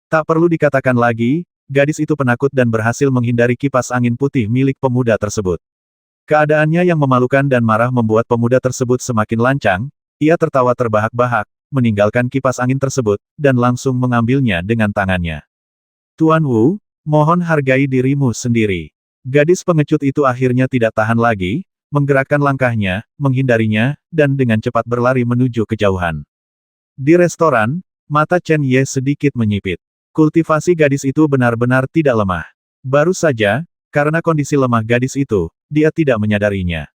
Tak perlu dikatakan lagi, gadis itu penakut dan berhasil menghindari kipas angin putih milik pemuda tersebut. Keadaannya yang memalukan dan marah membuat pemuda tersebut semakin lancang, ia tertawa terbahak-bahak, meninggalkan kipas angin tersebut, dan langsung mengambilnya dengan tangannya. Tuan Wu, mohon hargai dirimu sendiri. Gadis pengecut itu akhirnya tidak tahan lagi, menggerakkan langkahnya, menghindarinya, dan dengan cepat berlari menuju kejauhan. Di restoran, mata Chen Ye sedikit menyipit. Kultivasi gadis itu benar-benar tidak lemah. Baru saja, karena kondisi lemah gadis itu, dia tidak menyadarinya.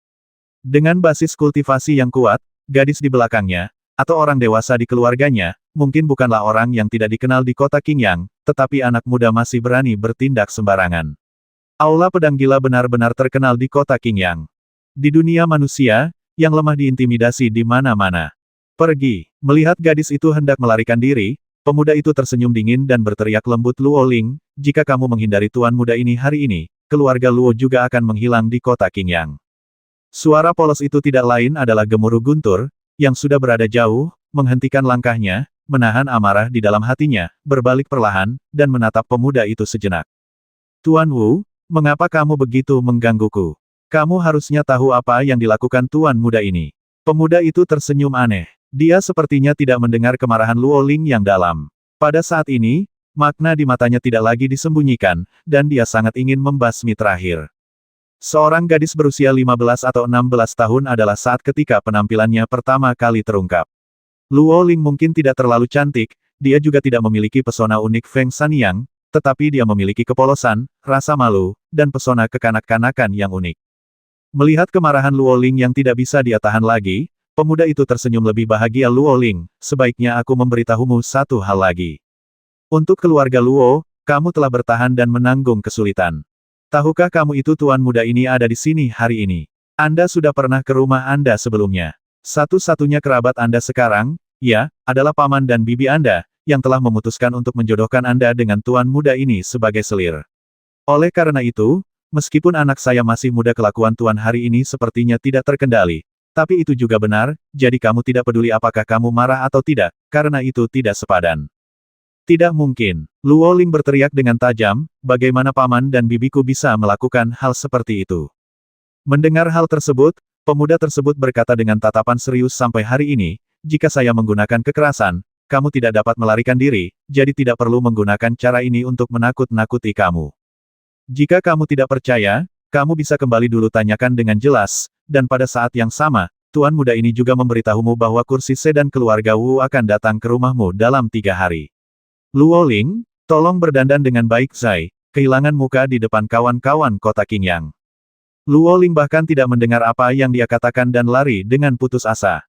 Dengan basis kultivasi yang kuat, gadis di belakangnya, atau orang dewasa di keluarganya, mungkin bukanlah orang yang tidak dikenal di kota Qingyang, tetapi anak muda masih berani bertindak sembarangan. Aula pedang gila benar-benar terkenal di kota Qingyang. Di dunia manusia, yang lemah diintimidasi di mana-mana. Pergi. Melihat gadis itu hendak melarikan diri, pemuda itu tersenyum dingin dan berteriak lembut, Luo Ling, jika kamu menghindari tuan muda ini hari ini, keluarga Luo juga akan menghilang di kota Qingyang. Suara polos itu tidak lain adalah gemuruh Guntur, yang sudah berada jauh, menghentikan langkahnya, menahan amarah di dalam hatinya, berbalik perlahan, dan menatap pemuda itu sejenak. Tuan Wu, mengapa kamu begitu menggangguku? Kamu harusnya tahu apa yang dilakukan tuan muda ini. Pemuda itu tersenyum aneh. Dia sepertinya tidak mendengar kemarahan Luo Ling yang dalam. Pada saat ini, makna di matanya tidak lagi disembunyikan, dan dia sangat ingin membasmi terakhir. Seorang gadis berusia 15 atau 16 tahun adalah saat ketika penampilannya pertama kali terungkap. Luo Ling mungkin tidak terlalu cantik, dia juga tidak memiliki pesona unik Feng Sanyang, tetapi dia memiliki kepolosan, rasa malu, dan pesona kekanak-kanakan yang unik. Melihat kemarahan Luo Ling yang tidak bisa dia tahan lagi, pemuda itu tersenyum lebih bahagia. Luo Ling, sebaiknya aku memberitahumu satu hal lagi. Untuk keluarga Luo, kamu telah bertahan dan menanggung kesulitan. Tahukah kamu itu tuan muda ini ada di sini hari ini? Anda sudah pernah ke rumah Anda sebelumnya. Satu-satunya kerabat Anda sekarang, ya, adalah paman dan bibi Anda, yang telah memutuskan untuk menjodohkan Anda dengan tuan muda ini sebagai selir. Oleh karena itu, meskipun anak saya masih muda, kelakuan tuan hari ini sepertinya tidak terkendali. Tapi itu juga benar, jadi kamu tidak peduli apakah kamu marah atau tidak, karena itu tidak sepadan. Tidak mungkin. Luo Ling berteriak dengan tajam, bagaimana paman dan bibiku bisa melakukan hal seperti itu? Mendengar hal tersebut, pemuda tersebut berkata dengan tatapan serius, sampai hari ini, jika saya menggunakan kekerasan, kamu tidak dapat melarikan diri, jadi tidak perlu menggunakan cara ini untuk menakut-nakuti kamu. Jika kamu tidak percaya, kamu bisa kembali dulu tanyakan dengan jelas, dan pada saat yang sama, tuan muda ini juga memberitahumu bahwa kursi sedan keluarga Wu akan datang ke rumahmu dalam 3 hari. Luo Ling, tolong berdandan dengan baik. Zai kehilangan muka di depan kawan-kawan kota Qingyang. Luo Ling bahkan tidak mendengar apa yang dia katakan dan lari dengan putus asa.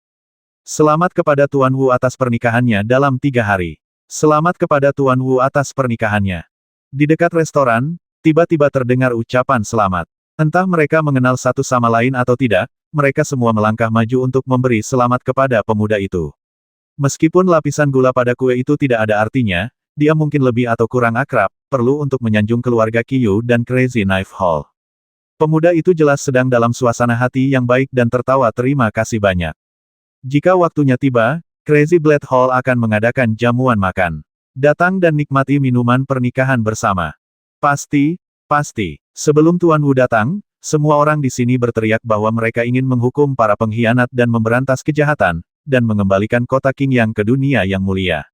Selamat kepada Tuan Wu atas pernikahannya dalam 3 hari. Selamat kepada Tuan Wu atas pernikahannya. Di dekat restoran, tiba-tiba terdengar ucapan selamat. Entah mereka mengenal satu sama lain atau tidak, mereka semua melangkah maju untuk memberi selamat kepada pemuda itu. Meskipun lapisan gula pada kue itu tidak ada artinya, dia mungkin lebih atau kurang akrab, perlu untuk menyanjung keluarga Qiyu dan Crazy Knife Hall. Pemuda itu jelas sedang dalam suasana hati yang baik dan tertawa terima kasih banyak. Jika waktunya tiba, Crazy Blade Hall akan mengadakan jamuan makan. Datang dan nikmati minuman pernikahan bersama. Pasti. Sebelum Tuan Wu datang, semua orang di sini berteriak bahwa mereka ingin menghukum para pengkhianat dan memberantas kejahatan, dan mengembalikan kota Qingyang ke dunia yang mulia.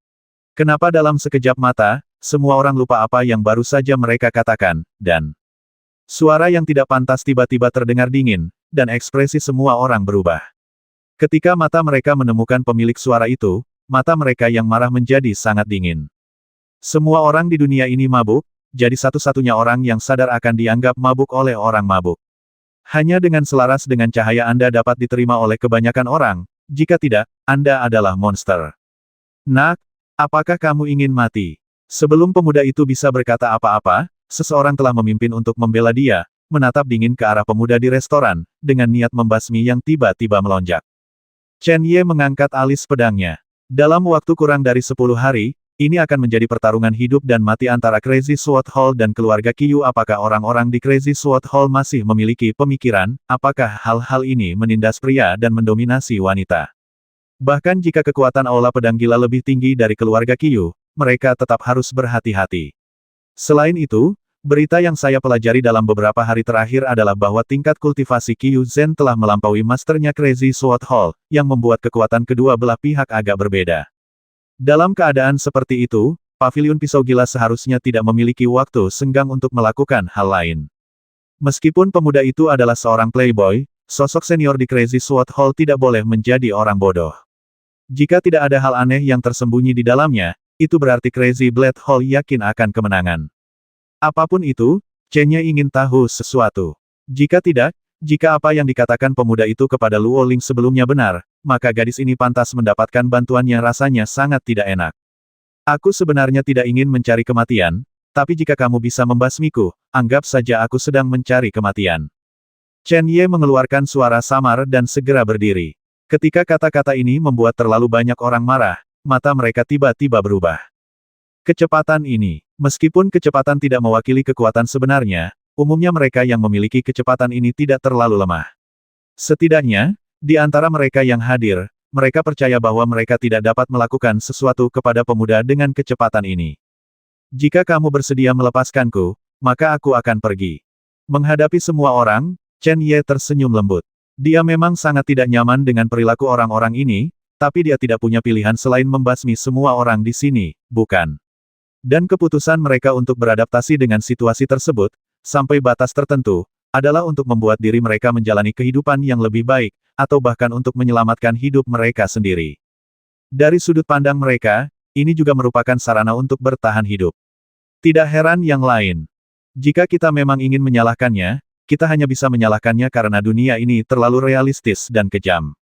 Kenapa dalam sekejap mata, semua orang lupa apa yang baru saja mereka katakan, dan suara yang tidak pantas tiba-tiba terdengar dingin, dan ekspresi semua orang berubah. Ketika mata mereka menemukan pemilik suara itu, mata mereka yang marah menjadi sangat dingin. Semua orang di dunia ini mabuk, jadi satu-satunya orang yang sadar akan dianggap mabuk oleh orang mabuk. Hanya dengan selaras dengan cahaya Anda dapat diterima oleh kebanyakan orang, jika tidak, Anda adalah monster. Nak, apakah kamu ingin mati? Sebelum pemuda itu bisa berkata apa-apa, seseorang telah memimpin untuk membela dia, menatap dingin ke arah pemuda di restoran, dengan niat membasmi yang tiba-tiba melonjak. Chen Ye mengangkat alis pedangnya. Dalam waktu kurang dari 10 hari, ini akan menjadi pertarungan hidup dan mati antara Crazy Sword Hall dan keluarga Qiyu. Apakah orang-orang di Crazy Sword Hall masih memiliki pemikiran, apakah hal-hal ini menindas pria dan mendominasi wanita? Bahkan jika kekuatan aula pedang gila lebih tinggi dari keluarga Qiyu, mereka tetap harus berhati-hati. Selain itu, berita yang saya pelajari dalam beberapa hari terakhir adalah bahwa tingkat kultivasi Qiu Zhen telah melampaui masternya Crazy Sword Hall, yang membuat kekuatan kedua belah pihak agak berbeda. Dalam keadaan seperti itu, paviliun pisau gila seharusnya tidak memiliki waktu senggang untuk melakukan hal lain. Meskipun pemuda itu adalah seorang playboy, sosok senior di Crazy Sword Hall tidak boleh menjadi orang bodoh. Jika tidak ada hal aneh yang tersembunyi di dalamnya, itu berarti Crazy Blade Hall yakin akan kemenangan. Apapun itu, Chen Ye ingin tahu sesuatu. Jika tidak, jika apa yang dikatakan pemuda itu kepada Luo Ling sebelumnya benar, maka gadis ini pantas mendapatkan bantuannya rasanya sangat tidak enak. Aku sebenarnya tidak ingin mencari kematian, tapi jika kamu bisa membasmiku, anggap saja aku sedang mencari kematian. Chen Ye mengeluarkan suara samar dan segera berdiri. Ketika kata-kata ini membuat terlalu banyak orang marah, mata mereka tiba-tiba berubah. Kecepatan ini, meskipun kecepatan tidak mewakili kekuatan sebenarnya, umumnya mereka yang memiliki kecepatan ini tidak terlalu lemah. Setidaknya, di antara mereka yang hadir, mereka percaya bahwa mereka tidak dapat melakukan sesuatu kepada pemuda dengan kecepatan ini. Jika kamu bersedia melepaskanku, maka aku akan pergi. Menghadapi semua orang, Chen Ye tersenyum lembut. Dia memang sangat tidak nyaman dengan perilaku orang-orang ini, tapi dia tidak punya pilihan selain membasmi semua orang di sini, bukan? Dan keputusan mereka untuk beradaptasi dengan situasi tersebut, sampai batas tertentu, adalah untuk membuat diri mereka menjalani kehidupan yang lebih baik, atau bahkan untuk menyelamatkan hidup mereka sendiri. Dari sudut pandang mereka, ini juga merupakan sarana untuk bertahan hidup. Tidak heran yang lain. Jika kita memang ingin menyalahkannya, kita hanya bisa menyalahkannya karena dunia ini terlalu realistis dan kejam.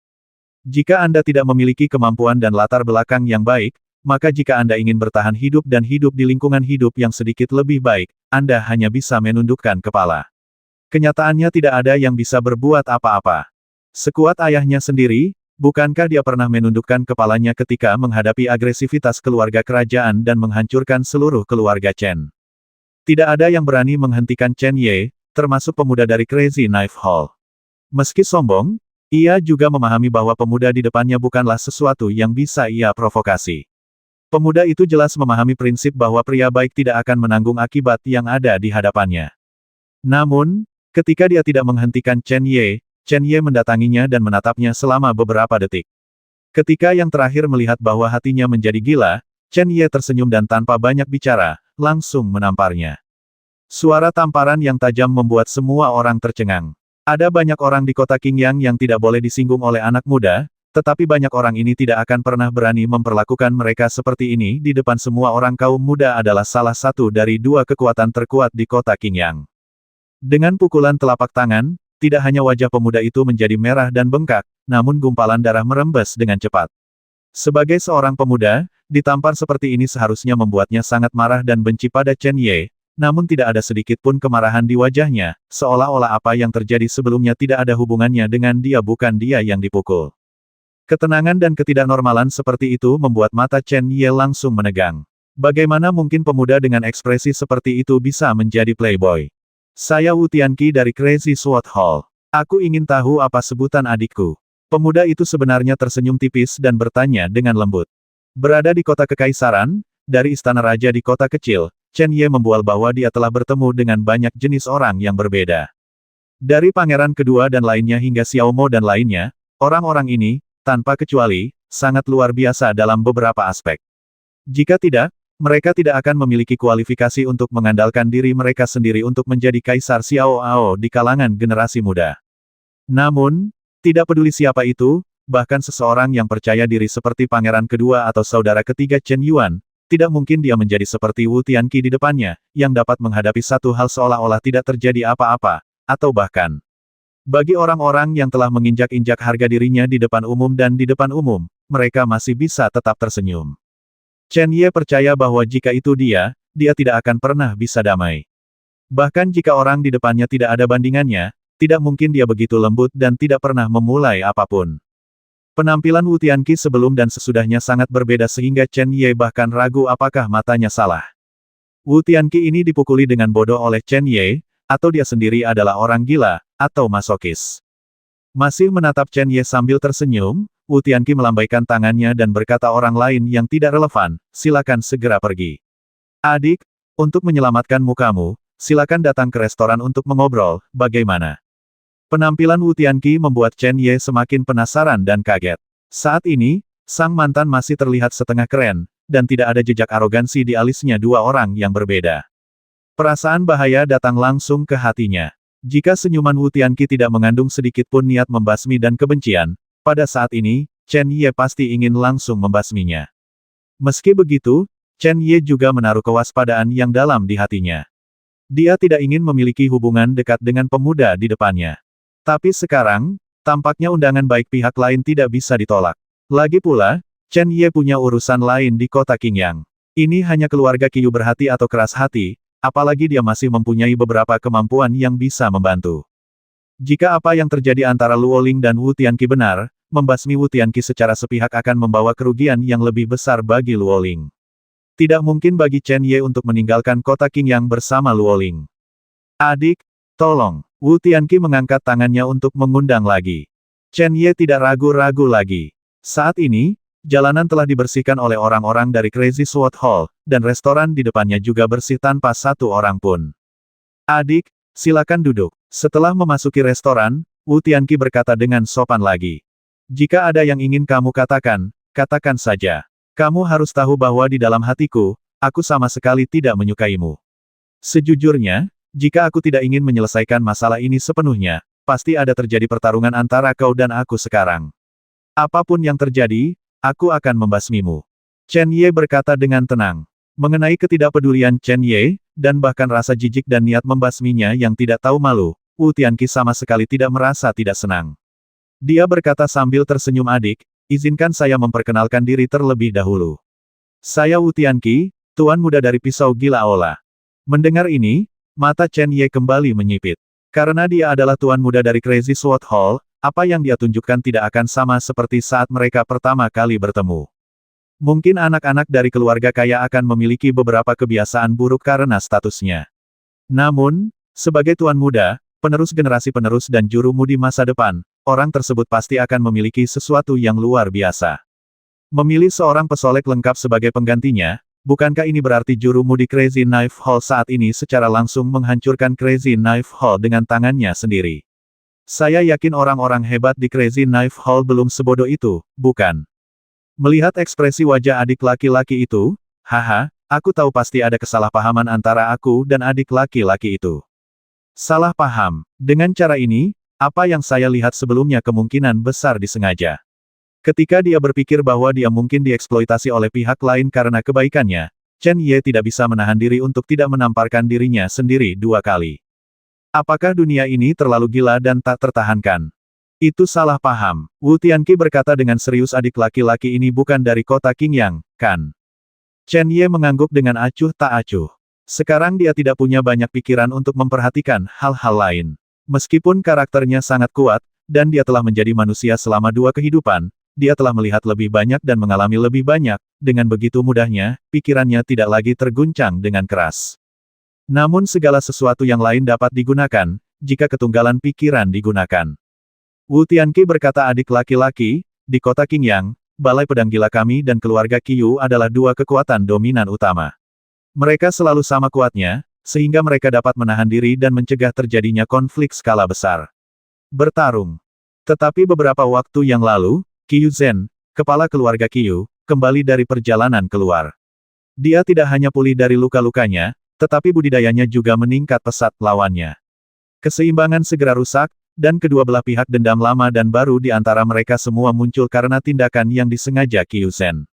Jika Anda tidak memiliki kemampuan dan latar belakang yang baik, maka jika Anda ingin bertahan hidup dan hidup di lingkungan hidup yang sedikit lebih baik, Anda hanya bisa menundukkan kepala. Kenyataannya tidak ada yang bisa berbuat apa-apa. Sekuat ayahnya sendiri, bukankah dia pernah menundukkan kepalanya ketika menghadapi agresivitas keluarga kerajaan dan menghancurkan seluruh keluarga Chen? Tidak ada yang berani menghentikan Chen Ye, termasuk pemuda dari Crazy Knife Hall. Meski sombong, ia juga memahami bahwa pemuda di depannya bukanlah sesuatu yang bisa ia provokasi. Pemuda itu jelas memahami prinsip bahwa pria baik tidak akan menanggung akibat yang ada di hadapannya. Namun, ketika dia tidak menghentikan Chen Ye mendatanginya dan menatapnya selama beberapa detik. Ketika yang terakhir melihat bahwa hatinya menjadi gila, Chen Ye tersenyum dan tanpa banyak bicara, langsung menamparnya. Suara tamparan yang tajam membuat semua orang tercengang. Ada banyak orang di kota Qingyang yang tidak boleh disinggung oleh anak muda, tetapi banyak orang ini tidak akan pernah berani memperlakukan mereka seperti ini di depan semua orang. Kaum muda adalah salah satu dari dua kekuatan terkuat di kota Qingyang. Dengan pukulan telapak tangan, tidak hanya wajah pemuda itu menjadi merah dan bengkak, namun gumpalan darah merembes dengan cepat. Sebagai seorang pemuda, ditampar seperti ini seharusnya membuatnya sangat marah dan benci pada Chen Ye, namun tidak ada sedikit pun kemarahan di wajahnya, seolah-olah apa yang terjadi sebelumnya tidak ada hubungannya dengan dia, bukan dia yang dipukul. Ketenangan dan ketidaknormalan seperti itu membuat mata Chen Ye langsung menegang. Bagaimana mungkin pemuda dengan ekspresi seperti itu bisa menjadi playboy? Saya Wu Tianqi dari Crazy Sword Hall. Aku ingin tahu apa sebutan adikku. Pemuda itu sebenarnya tersenyum tipis dan bertanya dengan lembut. Berada di kota kekaisaran, dari istana raja di kota kecil, Chen Ye membual bahwa dia telah bertemu dengan banyak jenis orang yang berbeda. Dari pangeran kedua dan lainnya hingga Xiao Mo dan lainnya, orang-orang ini, tanpa kecuali, sangat luar biasa dalam beberapa aspek. Jika tidak, mereka tidak akan memiliki kualifikasi untuk mengandalkan diri mereka sendiri untuk menjadi Kaisar Xiao Ao di kalangan generasi muda. Namun, tidak peduli siapa itu, bahkan seseorang yang percaya diri seperti pangeran kedua atau saudara ketiga Chen Yuan, tidak mungkin dia menjadi seperti Wu Tianqi di depannya, yang dapat menghadapi satu hal seolah-olah tidak terjadi apa-apa, atau bahkan bagi orang-orang yang telah menginjak-injak harga dirinya di depan umum dan di depan umum, mereka masih bisa tetap tersenyum. Chen Ye percaya bahwa jika itu dia tidak akan pernah bisa damai. Bahkan jika orang di depannya tidak ada bandingannya, tidak mungkin dia begitu lembut dan tidak pernah memulai apapun. Penampilan Wu Tianqi sebelum dan sesudahnya sangat berbeda sehingga Chen Ye bahkan ragu apakah matanya salah. Wu Tianqi ini dipukuli dengan bodoh oleh Chen Ye, atau dia sendiri adalah orang gila, atau masokis. Masih menatap Chen Ye sambil tersenyum, Wu Tianqi melambaikan tangannya dan berkata orang lain yang tidak relevan, silakan segera pergi. Adik, untuk menyelamatkan mukamu, silakan datang ke restoran untuk mengobrol, bagaimana? Penampilan Wu Tianqi membuat Chen Ye semakin penasaran dan kaget. Saat ini, sang mantan masih terlihat setengah keren, dan tidak ada jejak arogansi di alisnya dua orang yang berbeda. Perasaan bahaya datang langsung ke hatinya. Jika senyuman Wu Tianqi tidak mengandung sedikit pun niat membasmi dan kebencian, pada saat ini, Chen Ye pasti ingin langsung membasminya. Meski begitu, Chen Ye juga menaruh kewaspadaan yang dalam di hatinya. Dia tidak ingin memiliki hubungan dekat dengan pemuda di depannya. Tapi sekarang, tampaknya undangan baik pihak lain tidak bisa ditolak. Lagi pula, Chen Ye punya urusan lain di kota Qingyang. Ini hanya keluarga Qiyu berhati atau keras hati, apalagi dia masih mempunyai beberapa kemampuan yang bisa membantu. Jika apa yang terjadi antara Luo Ling dan Wu Tianqi benar, membasmi Wu Tianqi secara sepihak akan membawa kerugian yang lebih besar bagi Luo Ling. Tidak mungkin bagi Chen Ye untuk meninggalkan kota Qingyang bersama Luo Ling. Adik, tolong. Wu Tianqi mengangkat tangannya untuk mengundang lagi. Chen Ye tidak ragu-ragu lagi. Saat ini, jalanan telah dibersihkan oleh orang-orang dari Crazy Sword Hall, dan restoran di depannya juga bersih tanpa satu orang pun. Adik, silakan duduk. Setelah memasuki restoran, Wu Tianqi berkata dengan sopan lagi. Jika ada yang ingin kamu katakan, katakan saja. Kamu harus tahu bahwa di dalam hatiku, aku sama sekali tidak menyukaimu. Sejujurnya, jika aku tidak ingin menyelesaikan masalah ini sepenuhnya, pasti ada terjadi pertarungan antara kau dan aku sekarang. Apapun yang terjadi, aku akan membasmimu. Chen Ye berkata dengan tenang. Mengenai ketidakpedulian Chen Ye, dan bahkan rasa jijik dan niat membasminya yang tidak tahu malu, Wu Tianqi sama sekali tidak merasa tidak senang. Dia berkata sambil tersenyum, adik, izinkan saya memperkenalkan diri terlebih dahulu. Saya Wu Tianqi, tuan muda dari Pisau Gila Ola. Mendengar ini, mata Chen Ye kembali menyipit. Karena dia adalah tuan muda dari Crazy Sword Hall, apa yang dia tunjukkan tidak akan sama seperti saat mereka pertama kali bertemu. Mungkin anak-anak dari keluarga kaya akan memiliki beberapa kebiasaan buruk karena statusnya. Namun, sebagai tuan muda, penerus generasi penerus dan juru mudi masa depan, orang tersebut pasti akan memiliki sesuatu yang luar biasa. Memilih seorang pesolek lengkap sebagai penggantinya, bukankah ini berarti juru mudi Crazy Knife Hall saat ini secara langsung menghancurkan Crazy Knife Hall dengan tangannya sendiri? Saya yakin orang-orang hebat di Crazy Knife Hall belum sebodoh itu, bukan? Melihat ekspresi wajah adik laki-laki itu, haha, aku tahu pasti ada kesalahpahaman antara aku dan adik laki-laki itu. Salah paham. Dengan cara ini, apa yang saya lihat sebelumnya kemungkinan besar disengaja. Ketika dia berpikir bahwa dia mungkin dieksploitasi oleh pihak lain karena kebaikannya, Chen Ye tidak bisa menahan diri untuk tidak menamparkan dirinya sendiri dua kali. Apakah dunia ini terlalu gila dan tak tertahankan? Itu salah paham. Wu Tianqi berkata dengan serius, adik laki-laki ini bukan dari kota Qingyang, kan? Chen Ye mengangguk dengan acuh tak acuh. Sekarang dia tidak punya banyak pikiran untuk memperhatikan hal-hal lain. Meskipun karakternya sangat kuat, dan dia telah menjadi manusia selama 2 kehidupan, dia telah melihat lebih banyak dan mengalami lebih banyak, dengan begitu mudahnya, pikirannya tidak lagi terguncang dengan keras. Namun segala sesuatu yang lain dapat digunakan, jika ketunggalan pikiran digunakan. Wu Tianqi berkata, adik laki-laki, di kota Qingyang, Balai Pedang Gila kami dan keluarga Qiyu adalah 2 kekuatan dominan utama. Mereka selalu sama kuatnya, sehingga mereka dapat menahan diri dan mencegah terjadinya konflik skala besar. Bertarung. Tetapi beberapa waktu yang lalu, Qiyu Zhen, kepala keluarga Qiyu, kembali dari perjalanan keluar. Dia tidak hanya pulih dari luka-lukanya, tetapi budidayanya juga meningkat pesat lawannya. Keseimbangan segera rusak, dan kedua belah pihak dendam lama dan baru di antara mereka semua muncul karena tindakan yang disengaja Qiyu Zhen.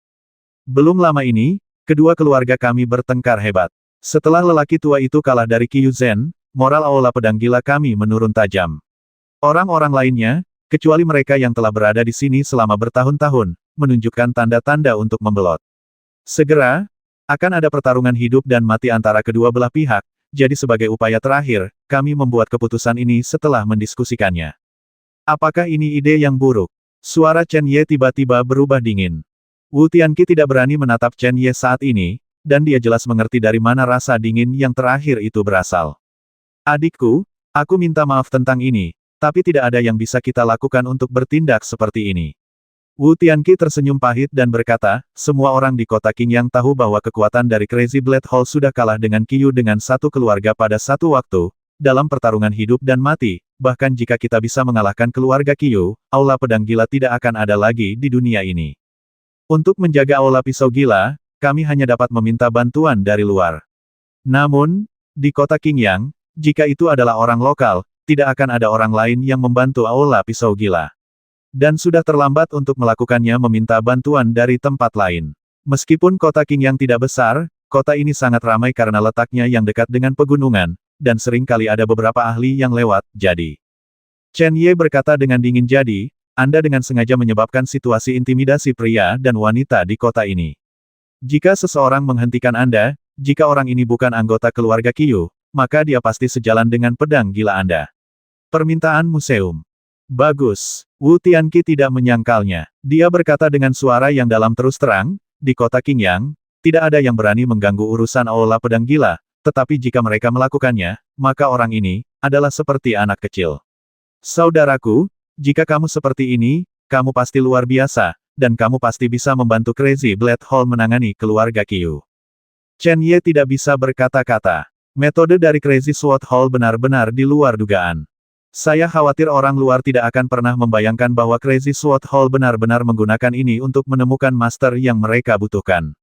Belum lama ini, kedua keluarga kami bertengkar hebat. Setelah lelaki tua itu kalah dari Qiyu Zhen, moral Aula Pedang Gila kami menurun tajam. Orang-orang lainnya, kecuali mereka yang telah berada di sini selama bertahun-tahun, menunjukkan tanda-tanda untuk membelot. Segera, akan ada pertarungan hidup dan mati antara kedua belah pihak, jadi sebagai upaya terakhir, kami membuat keputusan ini setelah mendiskusikannya. Apakah ini ide yang buruk? Suara Chen Ye tiba-tiba berubah dingin. Wu Tianqi tidak berani menatap Chen Ye saat ini, dan dia jelas mengerti dari mana rasa dingin yang terakhir itu berasal. Adikku, aku minta maaf tentang ini, tapi tidak ada yang bisa kita lakukan untuk bertindak seperti ini. Wu Tianqi tersenyum pahit dan berkata, semua orang di kota Qingyang tahu bahwa kekuatan dari Crazy Blade Hall sudah kalah dengan Qiyu dengan satu keluarga pada satu waktu, dalam pertarungan hidup dan mati, bahkan jika kita bisa mengalahkan keluarga Qiyu, Aula Pedang Gila tidak akan ada lagi di dunia ini. Untuk menjaga Aula Pisau Gila, kami hanya dapat meminta bantuan dari luar. Namun, di kota Qingyang, jika itu adalah orang lokal, tidak akan ada orang lain yang membantu Aula Pisau Gila. Dan sudah terlambat untuk melakukannya meminta bantuan dari tempat lain. Meskipun kota Qingyang tidak besar, kota ini sangat ramai karena letaknya yang dekat dengan pegunungan, dan sering kali ada beberapa ahli yang lewat, jadi. Chen Ye berkata dengan dingin jadi, Anda dengan sengaja menyebabkan situasi intimidasi pria dan wanita di kota ini. Jika seseorang menghentikan Anda, jika orang ini bukan anggota keluarga Qiyu, maka dia pasti sejalan dengan pedang gila Anda. Permintaan museum. Bagus. Wu Tianqi tidak menyangkalnya. Dia berkata dengan suara yang dalam terus terang, di kota Qingyang, tidak ada yang berani mengganggu urusan Aula Pedang Gila, tetapi jika mereka melakukannya, maka orang ini, adalah seperti anak kecil. Saudaraku, jika kamu seperti ini, kamu pasti luar biasa, dan kamu pasti bisa membantu Crazy Blade Hall menangani keluarga Qiyu. Chen Ye tidak bisa berkata-kata. Metode dari Crazy Sword Hall benar-benar di luar dugaan. Saya khawatir orang luar tidak akan pernah membayangkan bahwa Crazy Sword Hall benar-benar menggunakan ini untuk menemukan master yang mereka butuhkan.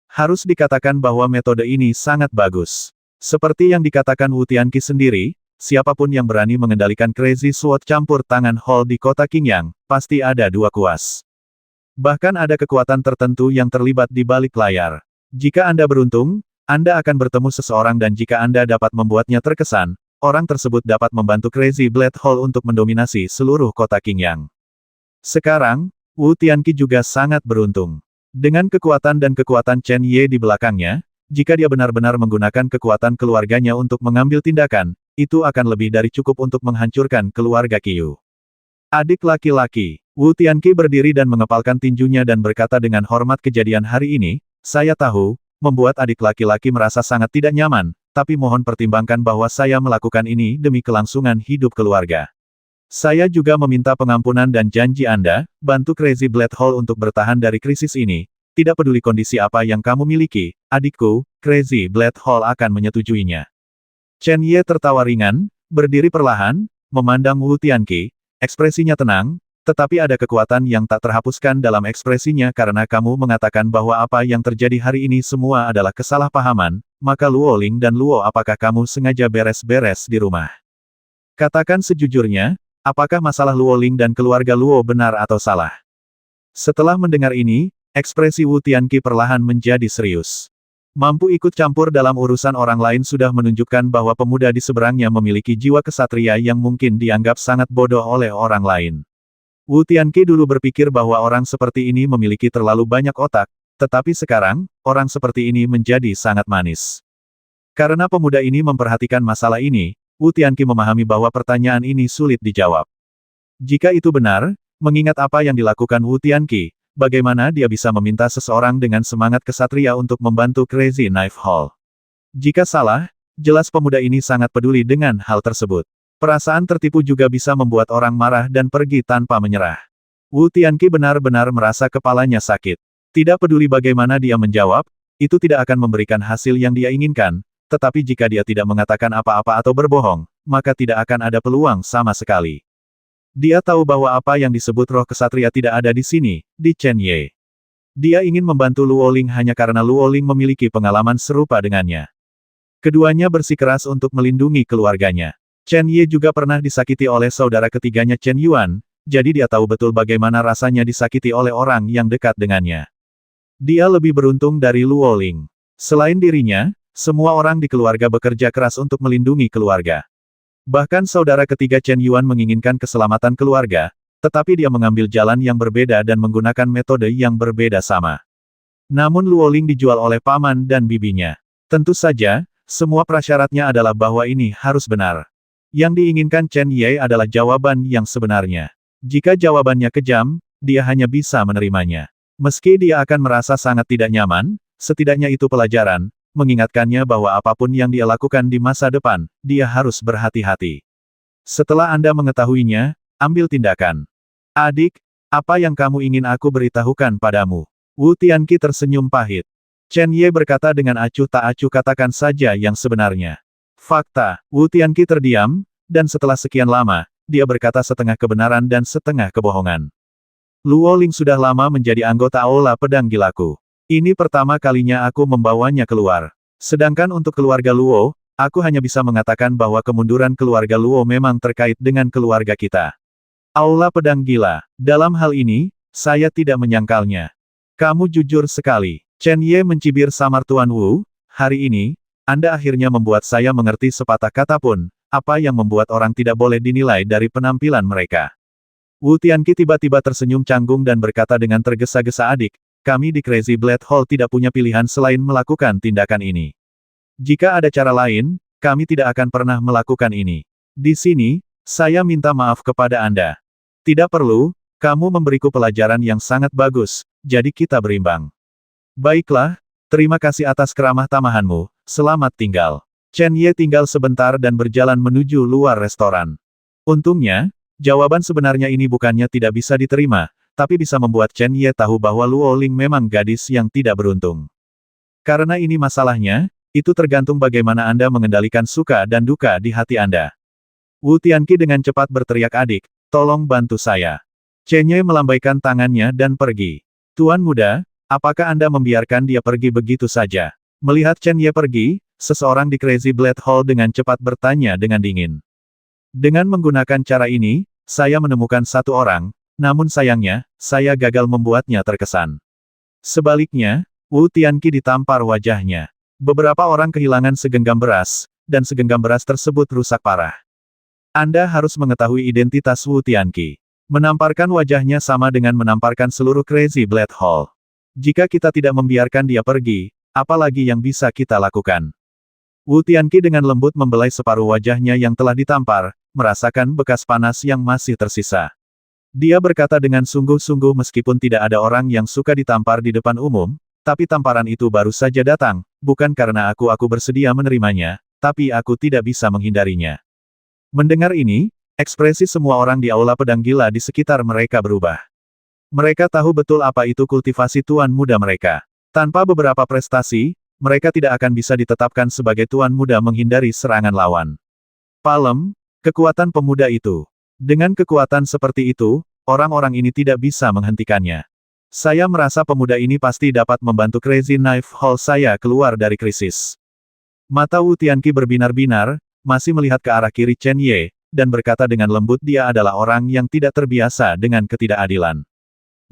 Harus dikatakan bahwa metode ini sangat bagus. Seperti yang dikatakan Wu Tianqi sendiri, siapapun yang berani mengendalikan Crazy Sword campur tangan Hall di kota Qingyang, pasti ada dua kuas. Bahkan ada kekuatan tertentu yang terlibat di balik layar. Jika Anda beruntung, Anda akan bertemu seseorang dan jika Anda dapat membuatnya terkesan, orang tersebut dapat membantu Crazy Blade Hall untuk mendominasi seluruh kota Qingyang. Sekarang, Wu Tianqi juga sangat beruntung. Dengan kekuatan dan kekuatan Chen Ye di belakangnya, jika dia benar-benar menggunakan kekuatan keluarganya untuk mengambil tindakan, itu akan lebih dari cukup untuk menghancurkan keluarga Qiyu. Adik laki-laki, Wu Tianqi berdiri dan mengepalkan tinjunya dan berkata dengan hormat kejadian hari ini, saya tahu, membuat adik laki-laki merasa sangat tidak nyaman, tapi mohon pertimbangkan bahwa saya melakukan ini demi kelangsungan hidup keluarga. Saya juga meminta pengampunan dan janji Anda, bantu Crazy Blade Hall untuk bertahan dari krisis ini, tidak peduli kondisi apa yang kamu miliki, adikku, Crazy Blade Hall akan menyetujuinya. Chen Ye tertawa ringan, berdiri perlahan, memandang Wu Tianqi, ekspresinya tenang, tetapi ada kekuatan yang tak terhapuskan dalam ekspresinya karena kamu mengatakan bahwa apa yang terjadi hari ini semua adalah kesalahpahaman, maka Luo Ling dan Luo apakah kamu sengaja beres-beres di rumah? Katakan sejujurnya, apakah masalah Luo Ling dan keluarga Luo benar atau salah? Setelah mendengar ini, ekspresi Wu Tianqi perlahan menjadi serius. Mampu ikut campur dalam urusan orang lain sudah menunjukkan bahwa pemuda di seberangnya memiliki jiwa kesatria yang mungkin dianggap sangat bodoh oleh orang lain. Wu Tianqi dulu berpikir bahwa orang seperti ini memiliki terlalu banyak otak, tetapi sekarang, orang seperti ini menjadi sangat manis. Karena pemuda ini memperhatikan masalah ini, Wu Tianqi memahami bahwa pertanyaan ini sulit dijawab. Jika itu benar, mengingat apa yang dilakukan Wu Tianqi, bagaimana dia bisa meminta seseorang dengan semangat kesatria untuk membantu Crazy Knife Hall? Jika salah, jelas pemuda ini sangat peduli dengan hal tersebut. Perasaan tertipu juga bisa membuat orang marah dan pergi tanpa menyerah. Wu Tianqi benar-benar merasa kepalanya sakit. Tidak peduli bagaimana dia menjawab, itu tidak akan memberikan hasil yang dia inginkan, tetapi jika dia tidak mengatakan apa-apa atau berbohong, maka tidak akan ada peluang sama sekali. Dia tahu bahwa apa yang disebut roh kesatria tidak ada di sini, di Chen Ye. Dia ingin membantu Luo Ling hanya karena Luo Ling memiliki pengalaman serupa dengannya. Keduanya bersikeras untuk melindungi keluarganya. Chen Ye juga pernah disakiti oleh saudara ketiganya Chen Yuan, jadi dia tahu betul bagaimana rasanya disakiti oleh orang yang dekat dengannya. Dia lebih beruntung dari Luo Ling. Selain dirinya, semua orang di keluarga bekerja keras untuk melindungi keluarga. Bahkan saudara ketiga Chen Yuan menginginkan keselamatan keluarga, tetapi dia mengambil jalan yang berbeda dan menggunakan metode yang berbeda sama. Namun Luo Ling dijual oleh paman dan bibinya. Tentu saja, semua prasyaratnya adalah bahwa ini harus benar. Yang diinginkan Chen Ye adalah jawaban yang sebenarnya. Jika jawabannya kejam, dia hanya bisa menerimanya. Meski dia akan merasa sangat tidak nyaman, setidaknya itu pelajaran, mengingatkannya bahwa apapun yang dia lakukan di masa depan, dia harus berhati-hati. Setelah Anda mengetahuinya, ambil tindakan. Adik, Apa yang kamu ingin aku beritahukan padamu? Wu Tianqi tersenyum pahit. Chen Ye berkata dengan acuh tak acuh, katakan saja yang sebenarnya. Fakta, Wu Tianqi terdiam, dan setelah sekian lama, dia berkata setengah kebenaran dan setengah kebohongan. Luo Ling sudah lama menjadi anggota Aula Pedang Gilaku. Ini pertama kalinya aku membawanya keluar. Sedangkan untuk keluarga Luo, aku hanya bisa mengatakan bahwa kemunduran keluarga Luo memang terkait dengan keluarga kita. Aula Pedang Gila. Dalam hal ini, saya tidak menyangkalnya. Kamu jujur sekali. Chen Ye mencibir samar Tuan Wu, hari ini, Anda akhirnya membuat saya mengerti sepatah kata pun, apa yang membuat orang tidak boleh dinilai dari penampilan mereka. Wu Tianqi tiba-tiba tersenyum canggung dan berkata dengan tergesa-gesa, adik, kami di Crazy Blade Hall tidak punya pilihan selain melakukan tindakan ini. Jika ada cara lain, kami tidak akan pernah melakukan ini. Di sini, saya minta maaf kepada Anda. Tidak perlu, kamu memberiku pelajaran yang sangat bagus, jadi kita berimbang. Baiklah, terima kasih atas keramah tamahanmu, selamat tinggal. Chen Ye tinggal sebentar dan berjalan menuju luar restoran. Untungnya, jawaban sebenarnya ini bukannya tidak bisa diterima, tapi bisa membuat Chen Ye tahu bahwa Luo Ling memang gadis yang tidak beruntung. Karena ini masalahnya, itu tergantung bagaimana Anda mengendalikan suka dan duka di hati Anda. Wu Tianqi dengan cepat berteriak, adik, tolong bantu saya. Chen Ye melambaikan tangannya dan pergi. Tuan muda, apakah Anda membiarkan dia pergi begitu saja? Melihat Chen Ye pergi, seseorang di Crazy Blade Hall dengan cepat bertanya dengan dingin. Dengan menggunakan cara ini, saya menemukan satu orang, namun sayangnya, saya gagal membuatnya terkesan. Sebaliknya, Wu Tianqi ditampar wajahnya. Beberapa orang kehilangan segenggam beras, dan segenggam beras tersebut rusak parah. Anda harus mengetahui identitas Wu Tianqi. Menamparkan wajahnya sama dengan menamparkan seluruh Crazy Blade Hall. Jika kita tidak membiarkan dia pergi, apalagi yang bisa kita lakukan? Wu Tianqi dengan lembut membelai separuh wajahnya yang telah ditampar, merasakan bekas panas yang masih tersisa. Dia berkata dengan sungguh-sungguh, meskipun tidak ada orang yang suka ditampar di depan umum, tapi tamparan itu baru saja datang, bukan karena aku bersedia menerimanya, tapi aku tidak bisa menghindarinya. Mendengar ini, ekspresi semua orang di Aula Pedang Gila di sekitar mereka berubah. Mereka tahu betul apa itu kultivasi tuan muda mereka. Tanpa beberapa prestasi, mereka tidak akan bisa ditetapkan sebagai tuan muda menghindari serangan lawan. Palem, kekuatan pemuda itu. Dengan kekuatan seperti itu, orang-orang ini tidak bisa menghentikannya. Saya merasa pemuda ini pasti dapat membantu Crazy Knife Hall saya keluar dari krisis. Mata Wu Tianqi berbinar-binar, masih melihat ke arah kiri Chen Ye, dan berkata dengan lembut, dia adalah orang yang tidak terbiasa dengan ketidakadilan.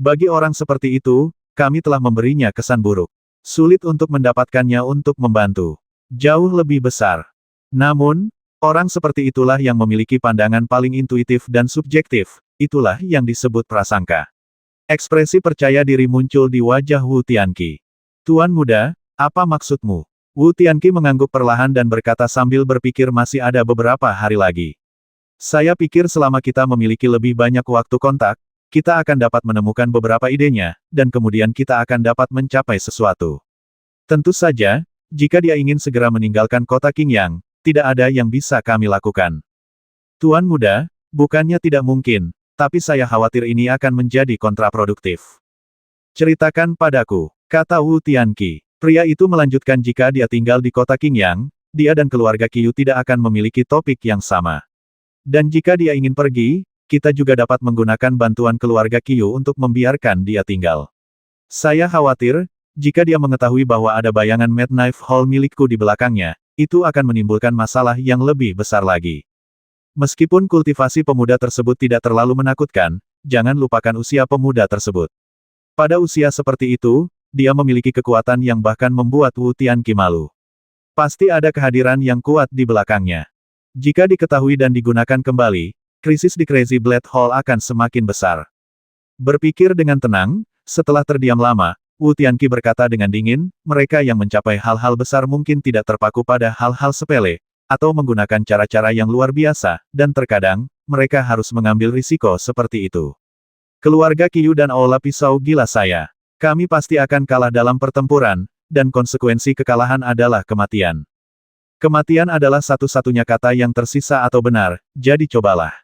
Bagi orang seperti itu, kami telah memberinya kesan buruk. Sulit untuk mendapatkannya untuk membantu. Jauh lebih besar. Namun, orang seperti itulah yang memiliki pandangan paling intuitif dan subjektif, itulah yang disebut prasangka. Ekspresi percaya diri muncul di wajah Wu Tianqi. Tuan muda, apa maksudmu? Wu Tianqi mengangguk perlahan dan berkata sambil berpikir, masih ada beberapa hari lagi. Saya pikir selama kita memiliki lebih banyak waktu kontak, kita akan dapat menemukan beberapa idenya, dan kemudian kita akan dapat mencapai sesuatu. Tentu saja, jika dia ingin segera meninggalkan kota Qingyang, tidak ada yang bisa kami lakukan. Tuan muda, bukannya tidak mungkin, tapi saya khawatir ini akan menjadi kontraproduktif. Ceritakan padaku, kata Wu Tianqi. Pria itu melanjutkan, jika dia tinggal di kota Qingyang, dia dan keluarga Qiu tidak akan memiliki topik yang sama. Dan jika dia ingin pergi, kita juga dapat menggunakan bantuan keluarga Qiu untuk membiarkan dia tinggal. Saya khawatir, jika dia mengetahui bahwa ada bayangan Mad Knife Hall milikku di belakangnya, itu akan menimbulkan masalah yang lebih besar lagi. Meskipun kultivasi pemuda tersebut tidak terlalu menakutkan, jangan lupakan usia pemuda tersebut. Pada usia seperti itu, dia memiliki kekuatan yang bahkan membuat Wu Tianqi malu. Pasti ada kehadiran yang kuat di belakangnya. Jika diketahui dan digunakan kembali, krisis di Crazy Blade Hall akan semakin besar. Berpikir dengan tenang, setelah terdiam lama, Wu Tianqi berkata dengan dingin, mereka yang mencapai hal-hal besar mungkin tidak terpaku pada hal-hal sepele, atau menggunakan cara-cara yang luar biasa, dan terkadang, mereka harus mengambil risiko seperti itu. Keluarga Qiu dan Aula Pisau Gila saya. Kami pasti akan kalah dalam pertempuran, dan konsekuensi kekalahan adalah kematian. Kematian adalah satu-satunya kata yang tersisa atau benar, jadi cobalah.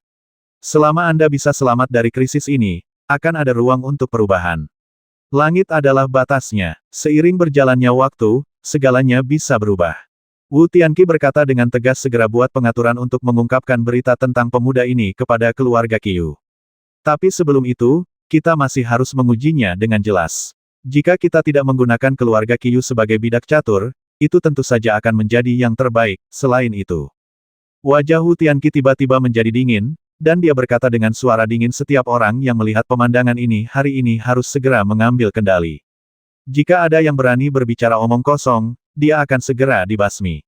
Selama Anda bisa selamat dari krisis ini, akan ada ruang untuk perubahan. Langit adalah batasnya. Seiring berjalannya waktu, segalanya bisa berubah. Wu Tianqi berkata dengan tegas segera buat pengaturan untuk mengungkapkan berita tentang pemuda ini kepada keluarga Qiu. Tapi sebelum itu, kita masih harus mengujinya dengan jelas. Jika kita tidak menggunakan keluarga Qiu sebagai bidak catur, itu tentu saja akan menjadi yang terbaik. Selain itu, wajah Wu Tianqi tiba-tiba menjadi dingin, dan dia berkata dengan suara dingin, setiap orang yang melihat pemandangan ini hari ini harus segera mengambil kendali. Jika ada yang berani berbicara omong kosong, dia akan segera dibasmi.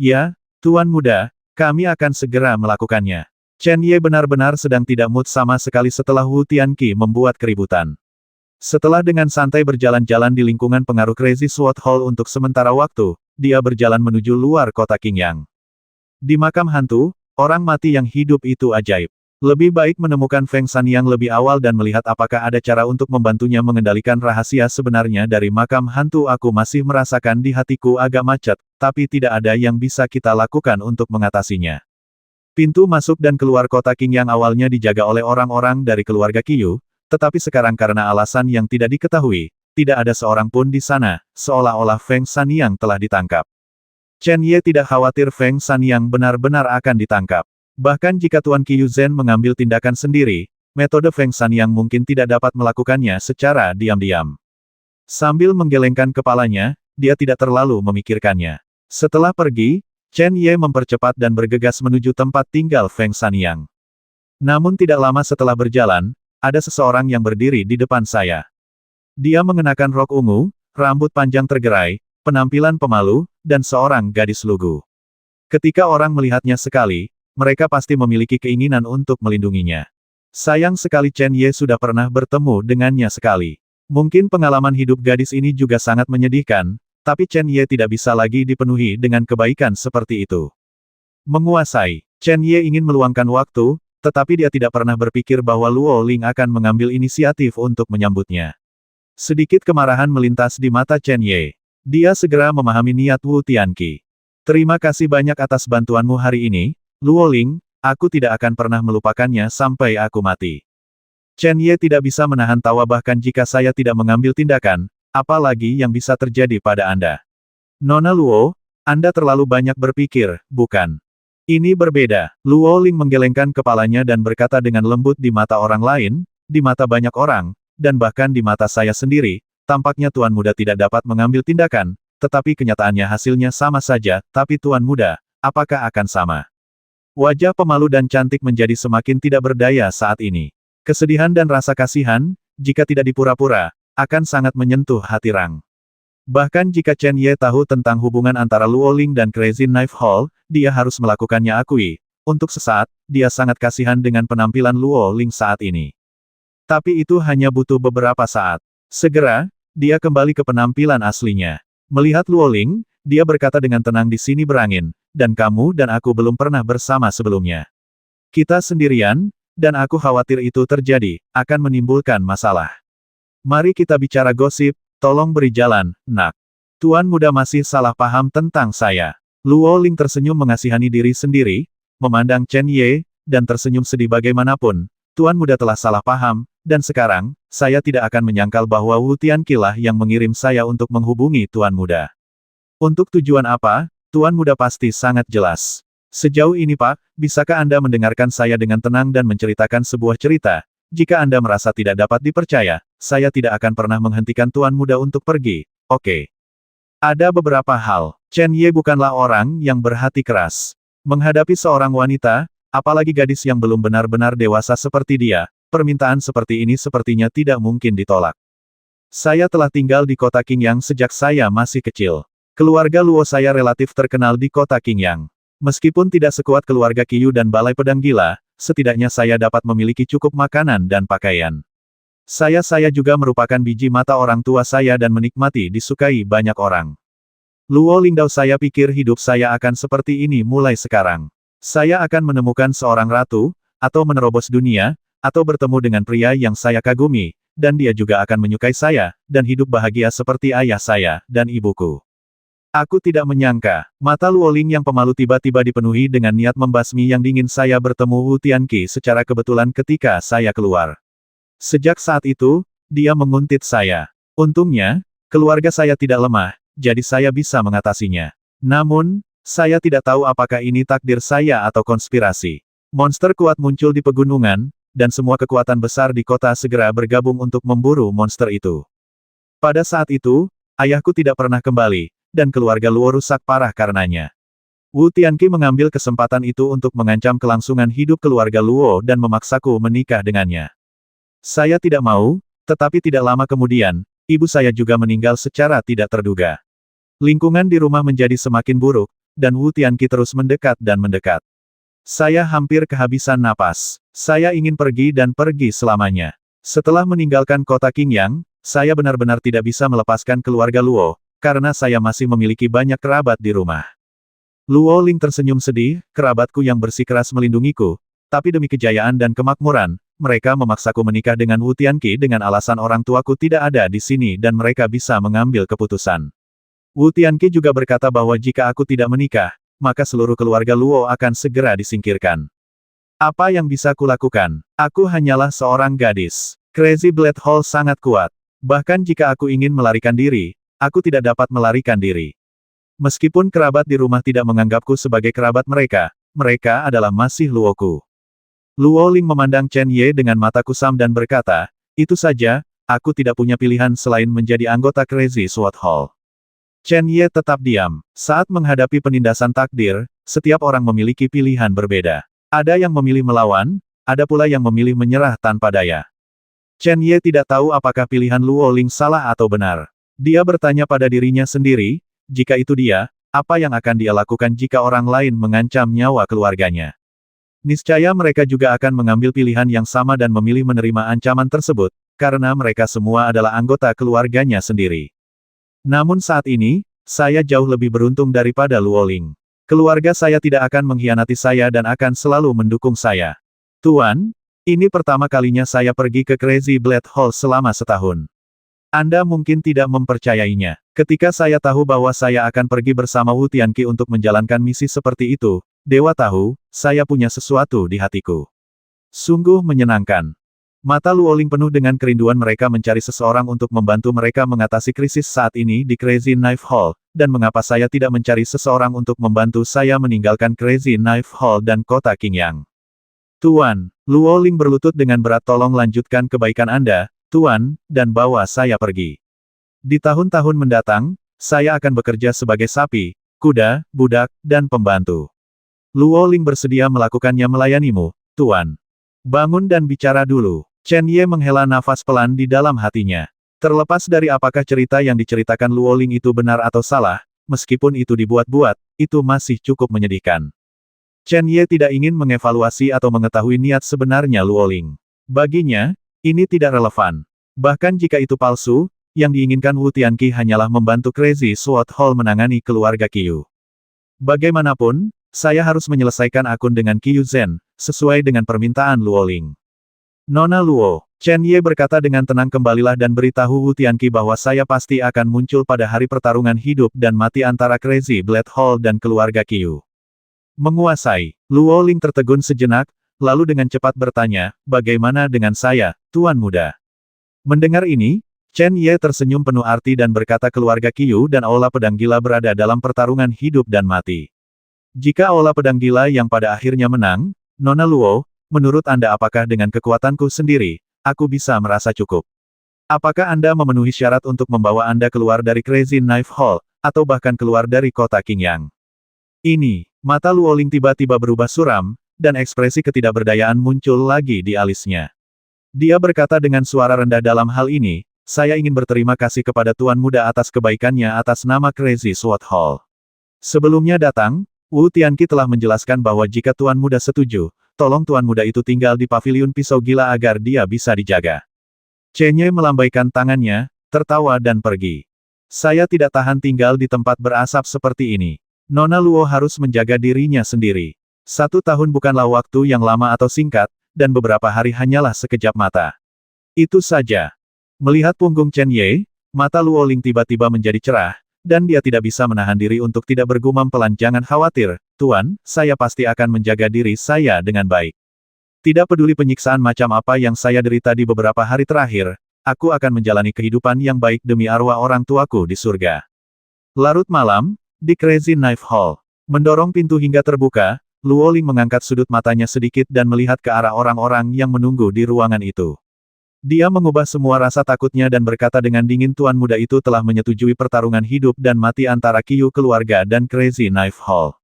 Ya, Tuan Muda, kami akan segera melakukannya. Chen Ye benar-benar sedang tidak mood sama sekali setelah Wu Tianqi membuat keributan. Setelah dengan santai berjalan-jalan di lingkungan pengaruh Crazy Sword Hall untuk sementara waktu, dia berjalan menuju luar kota Qingyang. Di makam hantu, orang mati yang hidup itu ajaib. Lebih baik menemukan Feng San yang lebih awal dan melihat apakah ada cara untuk membantunya mengendalikan rahasia sebenarnya dari makam hantu. Aku masih merasakan di hatiku agak macet, tapi tidak ada yang bisa kita lakukan untuk mengatasinya. Pintu masuk dan keluar kota Qingyang awalnya dijaga oleh orang-orang dari keluarga Qiu, tetapi sekarang karena alasan yang tidak diketahui, tidak ada seorang pun di sana, seolah-olah Feng San yang telah ditangkap. Chen Ye tidak khawatir Feng San yang benar-benar akan ditangkap. Bahkan jika Tuan Qiu Zhen mengambil tindakan sendiri, metode Feng San yang mungkin tidak dapat melakukannya secara diam-diam. Sambil menggelengkan kepalanya, dia tidak terlalu memikirkannya. Setelah pergi, Chen Ye mempercepat dan bergegas menuju tempat tinggal Feng San yang. Namun tidak lama setelah berjalan, ada seseorang yang berdiri di depan saya. Dia mengenakan rok ungu, rambut panjang tergerai, penampilan pemalu, dan seorang gadis lugu. Ketika orang melihatnya sekali, mereka pasti memiliki keinginan untuk melindunginya. Sayang sekali Chen Ye sudah pernah bertemu dengannya sekali. Mungkin pengalaman hidup gadis ini juga sangat menyedihkan, tapi Chen Ye tidak bisa lagi dipenuhi dengan kebaikan seperti itu. Menguasai, Chen Ye ingin meluangkan waktu, tetapi dia tidak pernah berpikir bahwa Luo Ling akan mengambil inisiatif untuk menyambutnya. Sedikit kemarahan melintas di mata Chen Ye. Dia segera memahami niat Wu Tianqi. Terima kasih banyak atas bantuanmu hari ini, Luo Ling, aku tidak akan pernah melupakannya sampai aku mati. Chen Ye tidak bisa menahan tawa bahkan jika saya tidak mengambil tindakan, apalagi yang bisa terjadi pada Anda. Nona Luo, Anda terlalu banyak berpikir, bukan? Ini berbeda. Luo Ling menggelengkan kepalanya dan berkata dengan lembut, di mata orang lain, di mata banyak orang, dan bahkan di mata saya sendiri, tampaknya Tuan Muda tidak dapat mengambil tindakan, tetapi kenyataannya hasilnya sama saja, tapi Tuan Muda, apakah akan sama? Wajah pemalu dan cantik menjadi semakin tidak berdaya saat ini. Kesedihan dan rasa kasihan, jika tidak dipura-pura, akan sangat menyentuh hati Rang. Bahkan jika Chen Ye tahu tentang hubungan antara Luo Ling dan Crazy Knife Hall, dia harus melakukannya akui. Untuk sesaat, dia sangat kasihan dengan penampilan Luo Ling saat ini. Tapi itu hanya butuh beberapa saat. Segera, dia kembali ke penampilan aslinya. Melihat Luo Ling, dia berkata dengan tenang, di sini berangin, dan kamu dan aku belum pernah bersama sebelumnya. Kita sendirian, dan aku khawatir itu terjadi, akan menimbulkan masalah. Mari kita bicara gosip. Tolong beri jalan, nak. Tuan Muda masih salah paham tentang saya. Luo Ling tersenyum mengasihani diri sendiri, memandang Chen Ye, dan tersenyum sedih. Bagaimanapun, Tuan Muda telah salah paham, dan sekarang, saya tidak akan menyangkal bahwa Wu Tianqi lah yang mengirim saya untuk menghubungi Tuan Muda. Untuk tujuan apa, Tuan Muda pasti sangat jelas. Sejauh ini Pak, bisakah Anda mendengarkan saya dengan tenang dan menceritakan sebuah cerita? Jika Anda merasa tidak dapat dipercaya, saya tidak akan pernah menghentikan Tuan Muda untuk pergi, oke? Ada beberapa hal. Chen Ye bukanlah orang yang berhati keras. Menghadapi seorang wanita, apalagi gadis yang belum benar-benar dewasa seperti dia, permintaan seperti ini sepertinya tidak mungkin ditolak. Saya telah tinggal di kota Qingyang sejak saya masih kecil. Keluarga Luo saya relatif terkenal di kota Qingyang. Meskipun tidak sekuat keluarga Qiu dan Balai Pedang Gila, setidaknya saya dapat memiliki cukup makanan dan pakaian. Saya juga merupakan biji mata orang tua saya dan menikmati disukai banyak orang. Luo Lingdao, saya pikir hidup saya akan seperti ini mulai sekarang. Saya akan menemukan seorang ratu, atau menerobos dunia, atau bertemu dengan pria yang saya kagumi, dan dia juga akan menyukai saya, dan hidup bahagia seperti ayah saya, dan ibuku. Aku tidak menyangka, mata Luo Ling yang pemalu tiba-tiba dipenuhi dengan niat membasmi yang dingin. Saya bertemu Wu Tianqi secara kebetulan ketika saya keluar. Sejak saat itu, dia menguntit saya. Untungnya, keluarga saya tidak lemah, jadi saya bisa mengatasinya. Namun, saya tidak tahu apakah ini takdir saya atau konspirasi. Monster kuat muncul di pegunungan, dan semua kekuatan besar di kota segera bergabung untuk memburu monster itu. Pada saat itu, ayahku tidak pernah kembali, dan keluarga Luo rusak parah karenanya. Wu Tianqi mengambil kesempatan itu untuk mengancam kelangsungan hidup keluarga Luo dan memaksaku menikah dengannya. Saya tidak mau, tetapi tidak lama kemudian, ibu saya juga meninggal secara tidak terduga. Lingkungan di rumah menjadi semakin buruk, dan Wu Tianqi terus mendekat dan mendekat. Saya hampir kehabisan napas. Saya ingin pergi dan pergi selamanya. Setelah meninggalkan kota Qingyang, saya benar-benar tidak bisa melepaskan keluarga Luo, karena saya masih memiliki banyak kerabat di rumah. Luo Ling tersenyum sedih, kerabatku yang bersikeras melindungiku, tapi demi kejayaan dan kemakmuran, mereka memaksaku menikah dengan Wu Tianqi dengan alasan orang tuaku tidak ada di sini dan mereka bisa mengambil keputusan. Wu Tianqi juga berkata bahwa jika aku tidak menikah, maka seluruh keluarga Luo akan segera disingkirkan. Apa yang bisa kulakukan? Aku hanyalah seorang gadis. Crazy Blade Hall sangat kuat. Bahkan jika aku ingin melarikan diri, aku tidak dapat melarikan diri. Meskipun kerabat di rumah tidak menganggapku sebagai kerabat mereka, mereka adalah masih Luoku. Luo Ling memandang Chen Ye dengan mata kusam dan berkata, itu saja, aku tidak punya pilihan selain menjadi anggota Crazy Sword Hall. Chen Ye tetap diam. Saat menghadapi penindasan takdir, setiap orang memiliki pilihan berbeda. Ada yang memilih melawan, ada pula yang memilih menyerah tanpa daya. Chen Ye tidak tahu apakah pilihan Luo Ling salah atau benar. Dia bertanya pada dirinya sendiri, jika itu dia, apa yang akan dia lakukan jika orang lain mengancam nyawa keluarganya? Niscaya mereka juga akan mengambil pilihan yang sama dan memilih menerima ancaman tersebut, karena mereka semua adalah anggota keluarganya sendiri. Namun saat ini, saya jauh lebih beruntung daripada Luo Ling. Keluarga saya tidak akan mengkhianati saya dan akan selalu mendukung saya. Tuan, ini pertama kalinya saya pergi ke Crazy Blade Hall selama setahun. Anda mungkin tidak mempercayainya. Ketika saya tahu bahwa saya akan pergi bersama Wu Tianqi untuk menjalankan misi seperti itu, Dewa tahu, saya punya sesuatu di hatiku. Sungguh menyenangkan. Mata Luo Ling penuh dengan kerinduan mereka mencari seseorang untuk membantu mereka mengatasi krisis saat ini di Crazy Knife Hall, dan mengapa saya tidak mencari seseorang untuk membantu saya meninggalkan Crazy Knife Hall dan kota Qingyang. Tuan, Luo Ling berlutut dengan berat, tolong lanjutkan kebaikan Anda, Tuan, dan bawa saya pergi. Di tahun-tahun mendatang, saya akan bekerja sebagai sapi, kuda, budak, dan pembantu. Luo Ling bersedia melakukannya melayanimu, Tuan. Bangun dan bicara dulu. Chen Ye menghela nafas pelan di dalam hatinya. Terlepas dari apakah cerita yang diceritakan Luo Ling itu benar atau salah, meskipun itu dibuat-buat, itu masih cukup menyedihkan. Chen Ye tidak ingin mengevaluasi atau mengetahui niat sebenarnya Luo Ling. Baginya, ini tidak relevan. Bahkan jika itu palsu, yang diinginkan Wu Tianqi hanyalah membantu Crazy Sword Hall menangani keluarga Qiu. Bagaimanapun, saya harus menyelesaikan akun dengan Qiu Zhen, sesuai dengan permintaan Luo Ling. Nona Luo, Chen Ye berkata dengan tenang, kembalilah dan beritahu Wu Tianqi bahwa saya pasti akan muncul pada hari pertarungan hidup dan mati antara Crazy Blade Hall dan keluarga Qiu. Menguasai. Luo Ling tertegun sejenak, lalu dengan cepat bertanya, bagaimana dengan saya, Tuan Muda? Mendengar ini, Chen Ye tersenyum penuh arti dan berkata, keluarga Qiu dan Aula Pedang Gila berada dalam pertarungan hidup dan mati. Jika Aula Pedang Gila yang pada akhirnya menang, Nona Luo, menurut Anda apakah dengan kekuatanku sendiri, aku bisa merasa cukup? Apakah Anda memenuhi syarat untuk membawa Anda keluar dari Crazy Knife Hall, atau bahkan keluar dari kota Qingyang? Ini, mata Luo Ling tiba-tiba berubah suram, dan ekspresi ketidakberdayaan muncul lagi di alisnya. Dia berkata dengan suara rendah, dalam hal ini, saya ingin berterima kasih kepada Tuan Muda atas kebaikannya atas nama Crazy Sword Hall. Sebelumnya datang, Wu Tianqi telah menjelaskan bahwa jika Tuan Muda setuju, tolong Tuan Muda itu tinggal di paviliun pisau gila agar dia bisa dijaga. Chen Ye melambaikan tangannya, tertawa dan pergi. Saya tidak tahan tinggal di tempat berasap seperti ini. Nona Luo harus menjaga dirinya sendiri. 1 tahun bukanlah waktu yang lama atau singkat, dan beberapa hari hanyalah sekejap mata. Itu saja. Melihat punggung Chen Ye, mata Luo Ling tiba-tiba menjadi cerah, dan dia tidak bisa menahan diri untuk tidak bergumam pelan, jangan khawatir, Tuan, saya pasti akan menjaga diri saya dengan baik. Tidak peduli penyiksaan macam apa yang saya derita di beberapa hari terakhir, aku akan menjalani kehidupan yang baik demi arwah orang tuaku di surga. Larut malam, di Crazy Knife Hall. Mendorong pintu hingga terbuka, Luoling mengangkat sudut matanya sedikit dan melihat ke arah orang-orang yang menunggu di ruangan itu. Dia mengubah semua rasa takutnya dan berkata dengan dingin, tuan muda itu telah menyetujui pertarungan hidup dan mati antara Qiyu keluarga dan Crazy Knife Hall.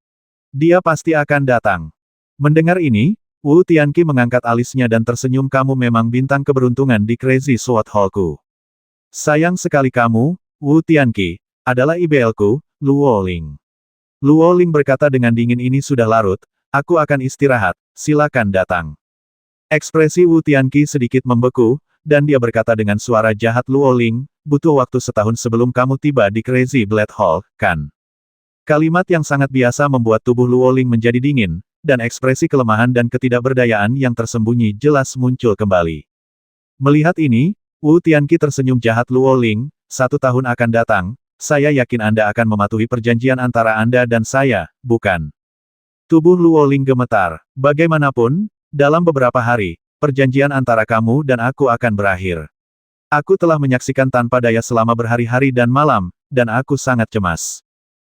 Dia pasti akan datang. Mendengar ini, Wu Tianqi mengangkat alisnya dan tersenyum, kamu memang bintang keberuntungan di Crazy Sword Hall-ku. Sayang sekali kamu, Wu Tianqi, adalah IBL-ku, Luoling. Luoling berkata dengan dingin, ini sudah larut, aku akan istirahat, silakan datang. Ekspresi Wu Tianqi sedikit membeku, dan dia berkata dengan suara jahat, Luoling, butuh waktu setahun sebelum kamu tiba di Crazy Blade Hall, kan? Kalimat yang sangat biasa membuat tubuh Luoling menjadi dingin, dan ekspresi kelemahan dan ketidakberdayaan yang tersembunyi jelas muncul kembali. Melihat ini, Wu Tianqi tersenyum jahat, Luoling, 1 tahun akan datang, saya yakin Anda akan mematuhi perjanjian antara Anda dan saya, bukan? Tubuh Luoling gemetar. Bagaimanapun, dalam beberapa hari, perjanjian antara kamu dan aku akan berakhir. Aku telah menyaksikan tanpa daya selama berhari-hari dan malam, dan aku sangat cemas.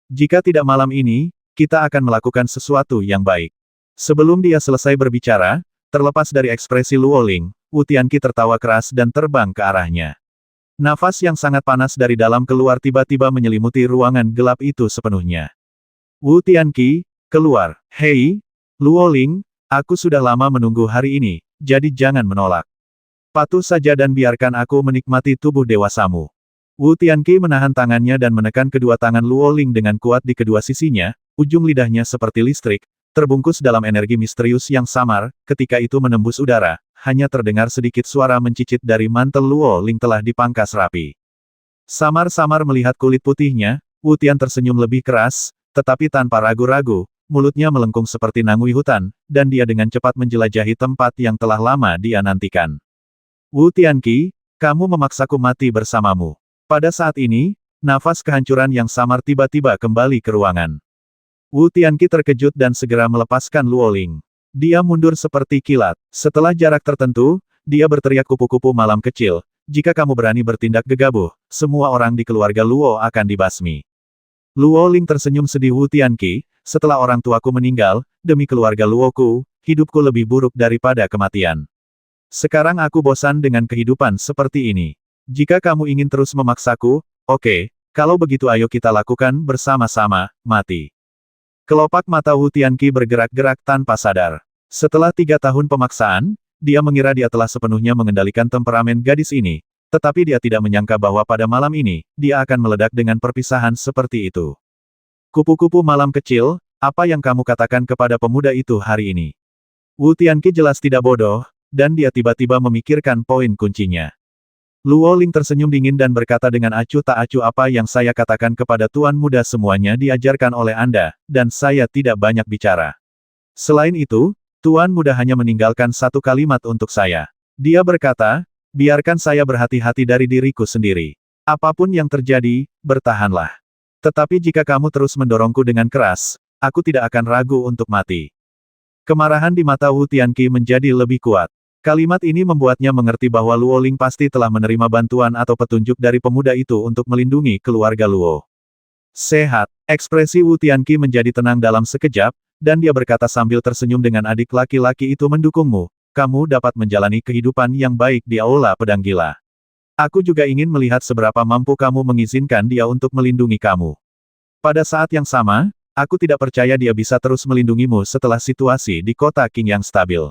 Jika tidak malam ini, kita akan melakukan sesuatu yang baik. Sebelum dia selesai berbicara, terlepas dari ekspresi Luoling, Wu Tianqi tertawa keras dan terbang ke arahnya. Nafas yang sangat panas dari dalam keluar tiba-tiba menyelimuti ruangan gelap itu sepenuhnya. Wu Tianqi, keluar. Hei, Luoling, aku sudah lama menunggu hari ini, jadi jangan menolak. Patuh saja dan biarkan aku menikmati tubuh dewasamu. Wu Tianqi menahan tangannya dan menekan kedua tangan Luoling dengan kuat di kedua sisinya, ujung lidahnya seperti listrik, terbungkus dalam energi misterius yang samar, ketika itu menembus udara, hanya terdengar sedikit suara mencicit dari mantel Luoling telah dipangkas rapi. Samar-samar melihat kulit putihnya, Wu Tian tersenyum lebih keras, tetapi tanpa ragu-ragu, mulutnya melengkung seperti nangui hutan, dan dia dengan cepat menjelajahi tempat yang telah lama dia nantikan. Wu Tianqi, kamu memaksaku mati bersamamu. Pada saat ini, nafas kehancuran yang samar tiba-tiba kembali ke ruangan. Wu Tianqi terkejut dan segera melepaskan Luoling. Dia mundur seperti kilat. Setelah jarak tertentu, dia berteriak, kupu-kupu malam kecil, jika kamu berani bertindak gegabah, semua orang di keluarga Luo akan dibasmi. Luoling tersenyum sedih, Wu Tianqi, setelah orang tuaku meninggal, demi keluarga Luoku, hidupku lebih buruk daripada kematian. Sekarang aku bosan dengan kehidupan seperti ini. Jika kamu ingin terus memaksaku, oke, kalau begitu ayo kita lakukan bersama-sama, mati. Kelopak mata Wu Tianqi bergerak-gerak tanpa sadar. Setelah 3 tahun pemaksaan, dia mengira dia telah sepenuhnya mengendalikan temperamen gadis ini, tetapi dia tidak menyangka bahwa pada malam ini, dia akan meledak dengan perpisahan seperti itu. Kupu-kupu malam kecil, apa yang kamu katakan kepada pemuda itu hari ini? Wu Tianqi jelas tidak bodoh, dan dia tiba-tiba memikirkan poin kuncinya. Luoling tersenyum dingin dan berkata dengan acuh tak acuh, apa yang saya katakan kepada tuan muda semuanya diajarkan oleh Anda, dan saya tidak banyak bicara. Selain itu, tuan muda hanya meninggalkan 1 kalimat untuk saya. Dia berkata, biarkan saya berhati-hati dari diriku sendiri. Apapun yang terjadi, bertahanlah. Tetapi jika kamu terus mendorongku dengan keras, aku tidak akan ragu untuk mati. Kemarahan di mata Wu Tianqi menjadi lebih kuat. Kalimat ini membuatnya mengerti bahwa Luoling pasti telah menerima bantuan atau petunjuk dari pemuda itu untuk melindungi keluarga Luo. Sehat, ekspresi Wu Tianqi menjadi tenang dalam sekejap, dan dia berkata sambil tersenyum, dengan adik laki-laki itu mendukungmu, kamu dapat menjalani kehidupan yang baik di Aula Pedang Gila. Aku juga ingin melihat seberapa mampu kamu mengizinkan dia untuk melindungi kamu. Pada saat yang sama, aku tidak percaya dia bisa terus melindungimu setelah situasi di kota Qing yang stabil.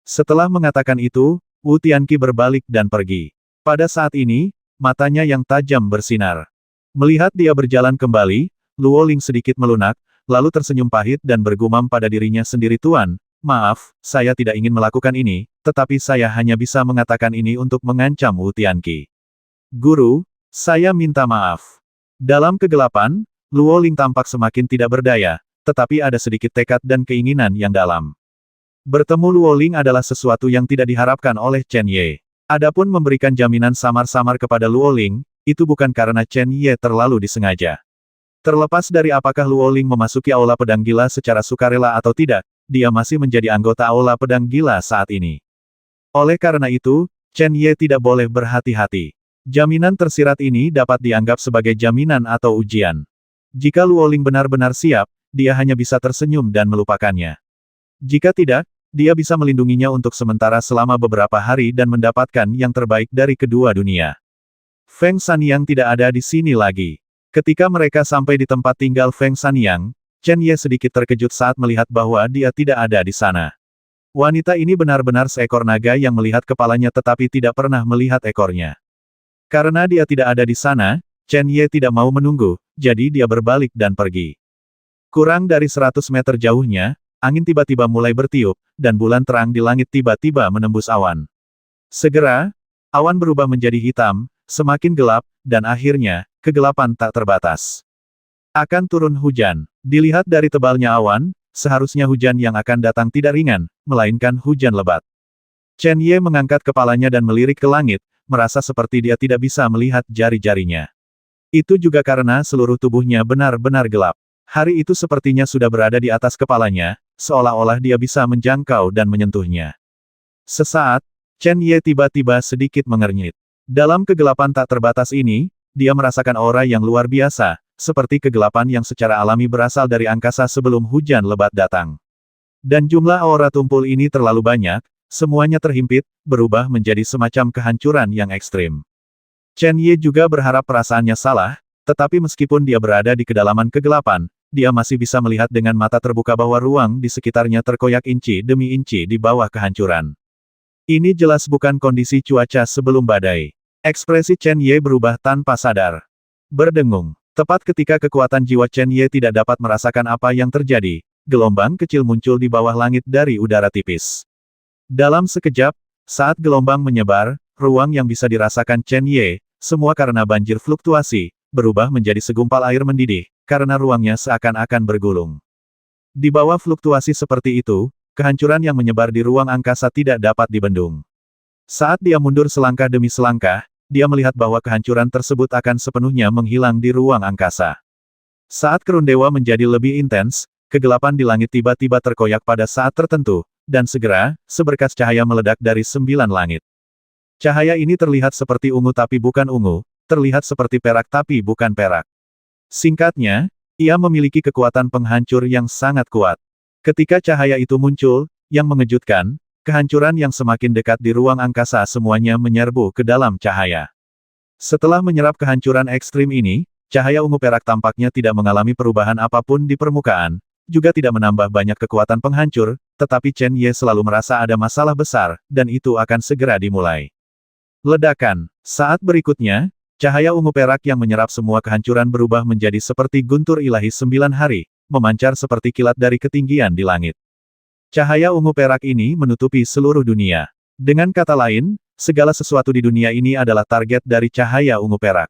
Setelah mengatakan itu, Wu Tianqi berbalik dan pergi. Pada saat ini, matanya yang tajam bersinar. Melihat dia berjalan kembali, Luoling sedikit melunak, lalu tersenyum pahit dan bergumam pada dirinya sendiri, Tuan, maaf, saya tidak ingin melakukan ini, tetapi saya hanya bisa mengatakan ini untuk mengancam Wu Tianqi. Guru, saya minta maaf. Dalam kegelapan, Luoling tampak semakin tidak berdaya, tetapi ada sedikit tekad dan keinginan yang dalam. Bertemu Luoling adalah sesuatu yang tidak diharapkan oleh Chen Ye. Adapun memberikan jaminan samar-samar kepada Luoling, itu bukan karena Chen Ye terlalu disengaja. Terlepas dari apakah Luoling memasuki Aula Pedang Gila secara sukarela atau tidak, dia masih menjadi anggota Aula Pedang Gila saat ini. Oleh karena itu, Chen Ye tidak boleh berhati-hati. Jaminan tersirat ini dapat dianggap sebagai jaminan atau ujian. Jika Luo Ling benar-benar siap, dia hanya bisa tersenyum dan melupakannya. Jika tidak, dia bisa melindunginya untuk sementara selama beberapa hari dan mendapatkan yang terbaik dari kedua dunia. Feng Sanyang tidak ada di sini lagi. Ketika mereka sampai di tempat tinggal Feng Sanyang, Chen Ye sedikit terkejut saat melihat bahwa dia tidak ada di sana. Wanita ini benar-benar seekor naga yang melihat kepalanya tetapi tidak pernah melihat ekornya. Karena dia tidak ada di sana, Chen Ye tidak mau menunggu, jadi dia berbalik dan pergi. Kurang dari 100 meter jauhnya, angin tiba-tiba mulai bertiup, dan bulan terang di langit tiba-tiba menembus awan. Segera, awan berubah menjadi hitam, semakin gelap, dan akhirnya, kegelapan tak terbatas. Akan turun hujan. Dilihat dari tebalnya awan, seharusnya hujan yang akan datang tidak ringan, melainkan hujan lebat. Chen Ye mengangkat kepalanya dan melirik ke langit, merasa seperti dia tidak bisa melihat jari-jarinya. Itu juga karena seluruh tubuhnya benar-benar gelap. Hari itu sepertinya sudah berada di atas kepalanya, seolah-olah dia bisa menjangkau dan menyentuhnya. Sesaat, Chen Ye tiba-tiba sedikit mengernyit. Dalam kegelapan tak terbatas ini, dia merasakan aura yang luar biasa, seperti kegelapan yang secara alami berasal dari angkasa sebelum hujan lebat datang. Dan jumlah aura tumpul ini terlalu banyak, semuanya terhimpit, berubah menjadi semacam kehancuran yang ekstrim. Chen Ye juga berharap perasaannya salah, tetapi meskipun dia berada di kedalaman kegelapan, dia masih bisa melihat dengan mata terbuka bahwa ruang di sekitarnya terkoyak inci demi inci di bawah kehancuran. Ini jelas bukan kondisi cuaca sebelum badai. Ekspresi Chen Ye berubah tanpa sadar. Berdengung. Tepat ketika kekuatan jiwa Chen Ye tidak dapat merasakan apa yang terjadi, gelombang kecil muncul di bawah langit dari udara tipis. Dalam sekejap, saat gelombang menyebar, ruang yang bisa dirasakan Chen Ye, semua karena banjir fluktuasi, berubah menjadi segumpal air mendidih, karena ruangnya seakan-akan bergulung. Di bawah fluktuasi seperti itu, kehancuran yang menyebar di ruang angkasa tidak dapat dibendung. Saat dia mundur selangkah demi selangkah, dia melihat bahwa kehancuran tersebut akan sepenuhnya menghilang di ruang angkasa. Saat Kerun Dewa menjadi lebih intens, kegelapan di langit tiba-tiba terkoyak pada saat tertentu, dan segera, seberkas cahaya meledak dari 9 langit. Cahaya ini terlihat seperti ungu tapi bukan ungu, terlihat seperti perak tapi bukan perak. Singkatnya, ia memiliki kekuatan penghancur yang sangat kuat. Ketika cahaya itu muncul, yang mengejutkan, kehancuran yang semakin dekat di ruang angkasa semuanya menyerbu ke dalam cahaya. Setelah menyerap kehancuran ekstrim ini, cahaya ungu perak tampaknya tidak mengalami perubahan apapun di permukaan, juga tidak menambah banyak kekuatan penghancur, tetapi Chen Ye selalu merasa ada masalah besar, dan itu akan segera dimulai. Ledakan. Saat berikutnya, cahaya ungu perak yang menyerap semua kehancuran berubah menjadi seperti guntur ilahi 9 hari, memancar seperti kilat dari ketinggian di langit. Cahaya ungu perak ini menutupi seluruh dunia. Dengan kata lain, segala sesuatu di dunia ini adalah target dari cahaya ungu perak.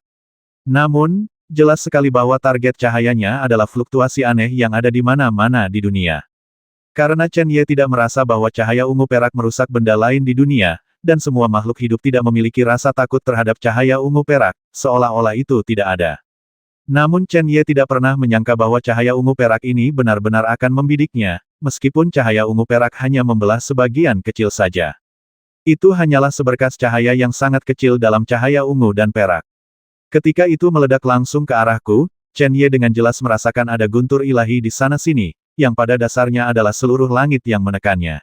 Namun, jelas sekali bahwa target cahayanya adalah fluktuasi aneh yang ada di mana-mana di dunia. Karena Chen Ye tidak merasa bahwa cahaya ungu perak merusak benda lain di dunia, dan semua makhluk hidup tidak memiliki rasa takut terhadap cahaya ungu perak, seolah-olah itu tidak ada. Namun Chen Ye tidak pernah menyangka bahwa cahaya ungu perak ini benar-benar akan membidiknya, meskipun cahaya ungu perak hanya membelah sebagian kecil saja. Itu hanyalah seberkas cahaya yang sangat kecil dalam cahaya ungu dan perak. Ketika itu meledak langsung ke arahku, Chen Ye dengan jelas merasakan ada guntur ilahi di sana-sini, yang pada dasarnya adalah seluruh langit yang menekannya.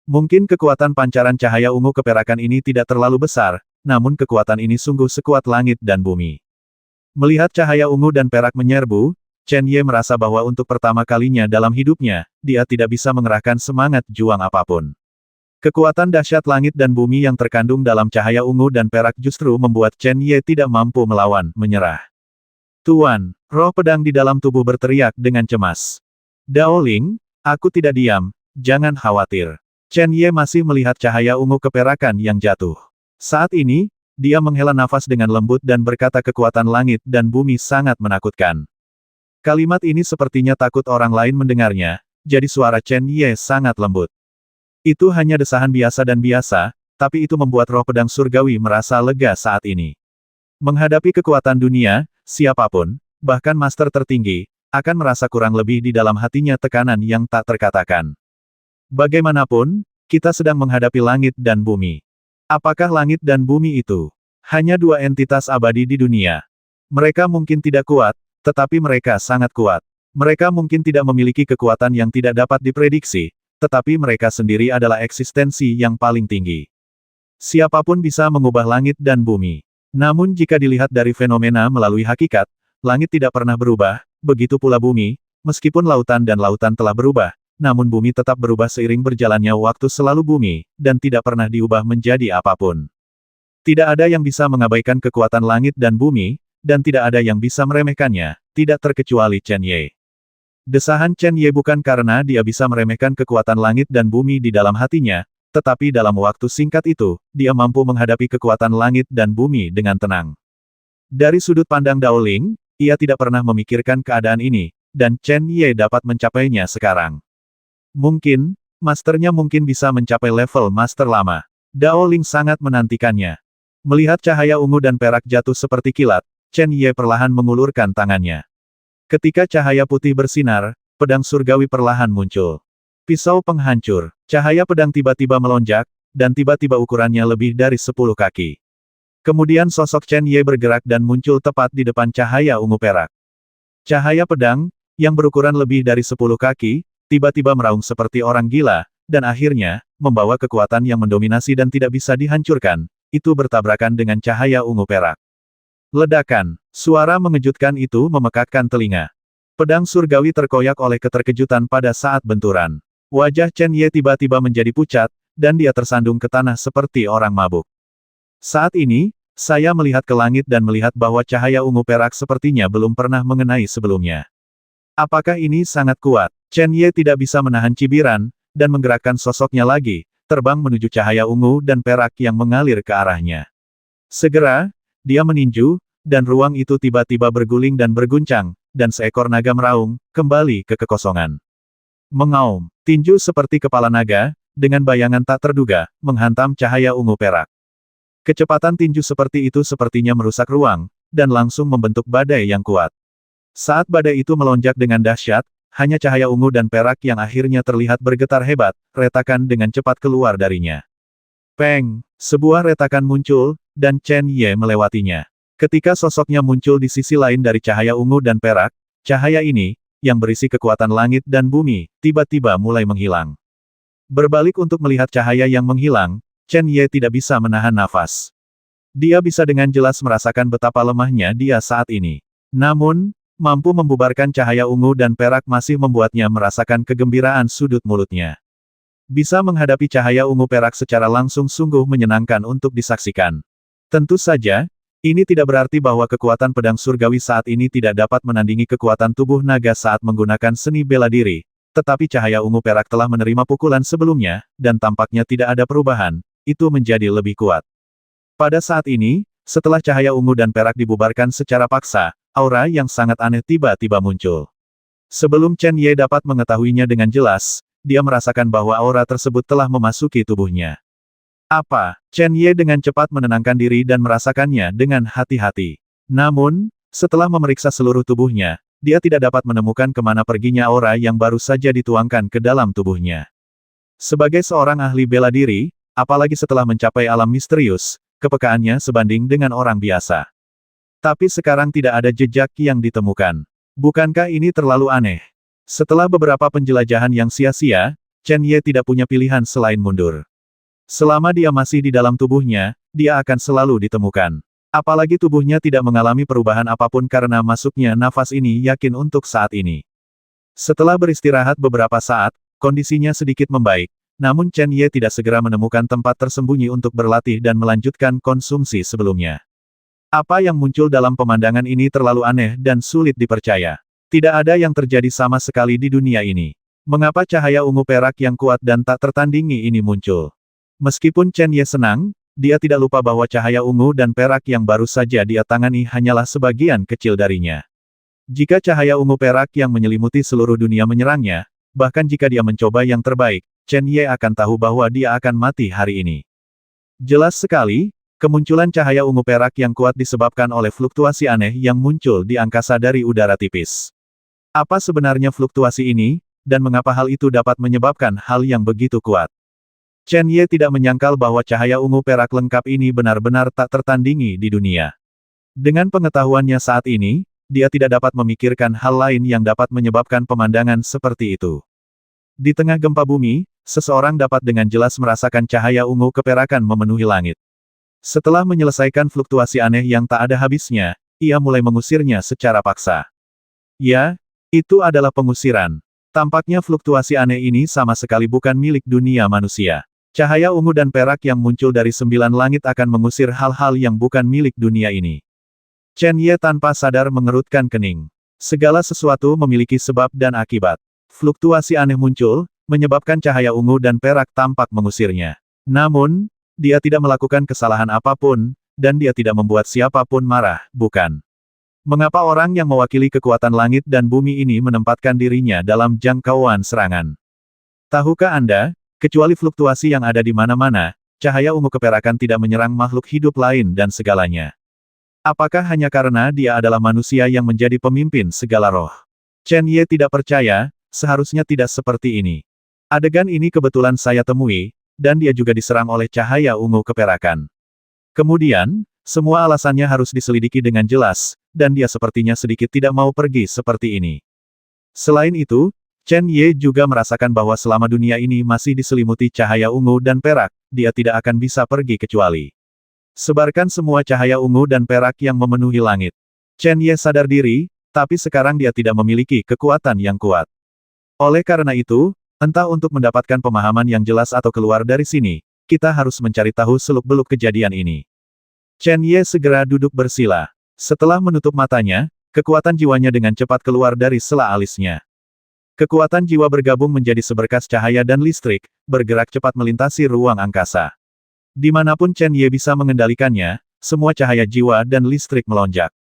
Mungkin kekuatan pancaran cahaya ungu keperakan ini tidak terlalu besar, namun kekuatan ini sungguh sekuat langit dan bumi. Melihat cahaya ungu dan perak menyerbu, Chen Ye merasa bahwa untuk pertama kalinya dalam hidupnya, dia tidak bisa mengerahkan semangat juang apapun. Kekuatan dahsyat langit dan bumi yang terkandung dalam cahaya ungu dan perak justru membuat Chen Ye tidak mampu melawan, menyerah. Tuan, roh pedang di dalam tubuh berteriak dengan cemas. Dao Ling, aku tidak diam, jangan khawatir. Chen Ye masih melihat cahaya ungu keperakan yang jatuh. Saat ini, dia menghela nafas dengan lembut dan berkata kekuatan langit dan bumi sangat menakutkan. Kalimat ini sepertinya takut orang lain mendengarnya, jadi suara Chen Ye sangat lembut. Itu hanya desahan biasa dan biasa, tapi itu membuat roh pedang surgawi merasa lega saat ini. Menghadapi kekuatan dunia, siapapun, bahkan master tertinggi, akan merasa kurang lebih di dalam hatinya tekanan yang tak terkatakan. Bagaimanapun, kita sedang menghadapi langit dan bumi. Apakah langit dan bumi itu hanya dua entitas abadi di dunia? Mereka mungkin tidak kuat, tetapi mereka sangat kuat. Mereka mungkin tidak memiliki kekuatan yang tidak dapat diprediksi, tetapi mereka sendiri adalah eksistensi yang paling tinggi. Siapapun bisa mengubah langit dan bumi. Namun jika dilihat dari fenomena melalui hakikat, langit tidak pernah berubah, begitu pula bumi, meskipun lautan dan lautan telah berubah, namun bumi tetap berubah seiring berjalannya waktu selalu bumi, dan tidak pernah diubah menjadi apapun. Tidak ada yang bisa mengabaikan kekuatan langit dan bumi, dan tidak ada yang bisa meremehkannya, tidak terkecuali Chen Ye. Desahan Chen Ye bukan karena dia bisa meremehkan kekuatan langit dan bumi di dalam hatinya, tetapi dalam waktu singkat itu, dia mampu menghadapi kekuatan langit dan bumi dengan tenang. Dari sudut pandang Dao Ling, ia tidak pernah memikirkan keadaan ini, dan Chen Ye dapat mencapainya sekarang. Mungkin, masternya mungkin bisa mencapai level master lama. Dao Ling sangat menantikannya. Melihat cahaya ungu dan perak jatuh seperti kilat, Chen Ye perlahan mengulurkan tangannya. Ketika cahaya putih bersinar, pedang surgawi perlahan muncul. Pisau penghancur. Cahaya pedang tiba-tiba melonjak, dan tiba-tiba ukurannya lebih dari 10 kaki. Kemudian sosok Chen Ye bergerak dan muncul tepat di depan cahaya ungu perak. Cahaya pedang, yang berukuran lebih dari 10 kaki, tiba-tiba meraung seperti orang gila, dan akhirnya, membawa kekuatan yang mendominasi dan tidak bisa dihancurkan, itu bertabrakan dengan cahaya ungu perak. Ledakan. Suara mengejutkan itu memekakkan telinga. Pedang surgawi terkoyak oleh keterkejutan pada saat benturan. Wajah Chen Ye tiba-tiba menjadi pucat, dan dia tersandung ke tanah seperti orang mabuk. Saat ini, saya melihat ke langit dan melihat bahwa cahaya ungu perak sepertinya belum pernah mengenai sebelumnya. Apakah ini sangat kuat? Chen Ye tidak bisa menahan cibiran, dan menggerakkan sosoknya lagi, terbang menuju cahaya ungu dan perak yang mengalir ke arahnya. Segera, dia meninju, dan ruang itu tiba-tiba berguling dan berguncang, dan seekor naga meraung, kembali ke kekosongan. Mengaum, tinju seperti kepala naga, dengan bayangan tak terduga, menghantam cahaya ungu perak. Kecepatan tinju seperti itu sepertinya merusak ruang, dan langsung membentuk badai yang kuat. Saat badai itu melonjak dengan dahsyat, hanya cahaya ungu dan perak yang akhirnya terlihat bergetar hebat, retakan dengan cepat keluar darinya. Peng! Sebuah retakan muncul, dan Chen Ye melewatinya. Ketika sosoknya muncul di sisi lain dari cahaya ungu dan perak, cahaya ini, yang berisi kekuatan langit dan bumi, tiba-tiba mulai menghilang. Berbalik untuk melihat cahaya yang menghilang, Chen Ye tidak bisa menahan nafas. Dia bisa dengan jelas merasakan betapa lemahnya dia saat ini. Namun, mampu membubarkan cahaya ungu dan perak masih membuatnya merasakan kegembiraan sudut mulutnya. Bisa menghadapi cahaya ungu perak secara langsung sungguh menyenangkan untuk disaksikan. Tentu saja, ini tidak berarti bahwa kekuatan pedang surgawi saat ini tidak dapat menandingi kekuatan tubuh naga saat menggunakan seni bela diri, tetapi cahaya ungu perak telah menerima pukulan sebelumnya, dan tampaknya tidak ada perubahan, itu menjadi lebih kuat. Pada saat ini, setelah cahaya ungu dan perak dibubarkan secara paksa, aura yang sangat aneh tiba-tiba muncul. Sebelum Chen Ye dapat mengetahuinya dengan jelas, dia merasakan bahwa aura tersebut telah memasuki tubuhnya. Apa? Chen Ye dengan cepat menenangkan diri dan merasakannya dengan hati-hati. Namun, setelah memeriksa seluruh tubuhnya, dia tidak dapat menemukan kemana perginya aura yang baru saja dituangkan ke dalam tubuhnya. Sebagai seorang ahli bela diri, apalagi setelah mencapai alam misterius, kepekaannya sebanding dengan orang biasa. Tapi sekarang tidak ada jejak yang ditemukan. Bukankah ini terlalu aneh? Setelah beberapa penjelajahan yang sia-sia, Chen Ye tidak punya pilihan selain mundur. Selama dia masih di dalam tubuhnya, dia akan selalu ditemukan. Apalagi tubuhnya tidak mengalami perubahan apapun karena masuknya nafas ini yakin untuk saat ini. Setelah beristirahat beberapa saat, kondisinya sedikit membaik, namun Chen Ye tidak segera menemukan tempat tersembunyi untuk berlatih dan melanjutkan konsumsi sebelumnya. Apa yang muncul dalam pemandangan ini terlalu aneh dan sulit dipercaya. Tidak ada yang terjadi sama sekali di dunia ini. Mengapa cahaya ungu perak yang kuat dan tak tertandingi ini muncul? Meskipun Chen Ye senang, dia tidak lupa bahwa cahaya ungu dan perak yang baru saja dia tangani hanyalah sebagian kecil darinya. Jika cahaya ungu perak yang menyelimuti seluruh dunia menyerangnya, bahkan jika dia mencoba yang terbaik, Chen Ye akan tahu bahwa dia akan mati hari ini. Jelas sekali, kemunculan cahaya ungu perak yang kuat disebabkan oleh fluktuasi aneh yang muncul di angkasa dari udara tipis. Apa sebenarnya fluktuasi ini? dan mengapa hal itu dapat menyebabkan hal yang begitu kuat. Chen Ye tidak menyangkal bahwa cahaya ungu perak lengkap ini benar-benar tak tertandingi di dunia. Dengan pengetahuannya saat ini, dia tidak dapat memikirkan hal lain yang dapat menyebabkan pemandangan seperti itu. Di tengah gempa bumi, seseorang dapat dengan jelas merasakan cahaya ungu keperakan memenuhi langit. Setelah menyelesaikan fluktuasi aneh yang tak ada habisnya, ia mulai mengusirnya secara paksa. Ya, itu adalah pengusiran. Tampaknya fluktuasi aneh ini sama sekali bukan milik dunia manusia. Cahaya ungu dan perak yang muncul dari 9 langit akan mengusir hal-hal yang bukan milik dunia ini. Chen Ye tanpa sadar mengerutkan kening. Segala sesuatu memiliki sebab dan akibat. Fluktuasi aneh muncul, menyebabkan cahaya ungu dan perak tampak mengusirnya. Namun, dia tidak melakukan kesalahan apapun, dan dia tidak membuat siapapun marah, bukan? Mengapa orang yang mewakili kekuatan langit dan bumi ini menempatkan dirinya dalam jangkauan serangan? Tahukah Anda, kecuali fluktuasi yang ada di mana-mana, cahaya ungu keperakan tidak menyerang makhluk hidup lain dan segalanya. Apakah hanya karena dia adalah manusia yang menjadi pemimpin segala roh? Chen Ye tidak percaya, seharusnya tidak seperti ini. Adegan ini kebetulan saya temui, dan dia juga diserang oleh cahaya ungu keperakan. Kemudian, semua alasannya harus diselidiki dengan jelas, dan dia sepertinya sedikit tidak mau pergi seperti ini. Selain itu, Chen Ye juga merasakan bahwa selama dunia ini masih diselimuti cahaya ungu dan perak, dia tidak akan bisa pergi kecuali sebarkan semua cahaya ungu dan perak yang memenuhi langit. Chen Ye sadar diri, tapi sekarang dia tidak memiliki kekuatan yang kuat. Oleh karena itu, entah untuk mendapatkan pemahaman yang jelas atau keluar dari sini, kita harus mencari tahu seluk-beluk kejadian ini. Chen Ye segera duduk bersila. Setelah menutup matanya, kekuatan jiwanya dengan cepat keluar dari sela alisnya. Kekuatan jiwa bergabung menjadi seberkas cahaya dan listrik, bergerak cepat melintasi ruang angkasa. Dimanapun Chen Ye bisa mengendalikannya, semua cahaya jiwa dan listrik melonjak.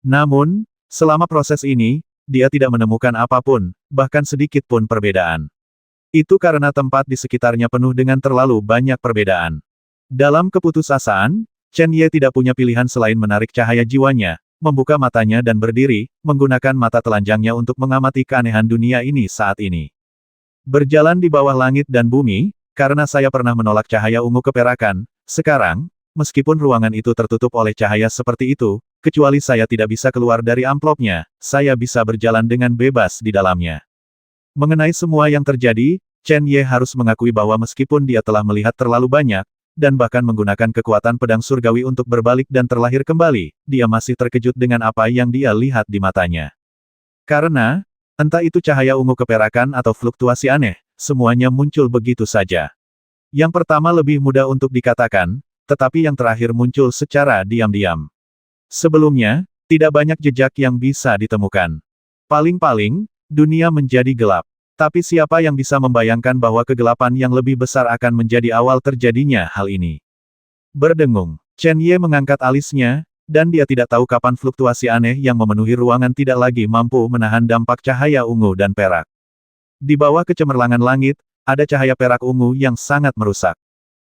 Namun, selama proses ini, dia tidak menemukan apapun, bahkan sedikit pun perbedaan. Itu karena tempat di sekitarnya penuh dengan terlalu banyak perbedaan. Dalam keputusasaan, Chen Ye tidak punya pilihan selain menarik cahaya jiwanya, membuka matanya dan berdiri, menggunakan mata telanjangnya untuk mengamati keanehan dunia ini saat ini. Berjalan di bawah langit dan bumi, karena saya pernah menolak cahaya ungu keperakan, sekarang, meskipun ruangan itu tertutup oleh cahaya seperti itu, kecuali saya tidak bisa keluar dari amplopnya, saya bisa berjalan dengan bebas di dalamnya. Mengenai semua yang terjadi, Chen Ye harus mengakui bahwa meskipun dia telah melihat terlalu banyak, dan bahkan menggunakan kekuatan pedang surgawi untuk berbalik dan terlahir kembali, dia masih terkejut dengan apa yang dia lihat di matanya. Karena, entah itu cahaya ungu keperakan atau fluktuasi aneh, semuanya muncul begitu saja. Yang pertama lebih mudah untuk dikatakan, tetapi yang terakhir muncul secara diam-diam. Sebelumnya, tidak banyak jejak yang bisa ditemukan. Paling-paling, dunia menjadi gelap. Tapi siapa yang bisa membayangkan bahwa kegelapan yang lebih besar akan menjadi awal terjadinya hal ini? Berdengung, Chen Ye mengangkat alisnya, dan dia tidak tahu kapan fluktuasi aneh yang memenuhi ruangan tidak lagi mampu menahan dampak cahaya ungu dan perak. Di bawah kecemerlangan langit, ada cahaya perak ungu yang sangat merusak.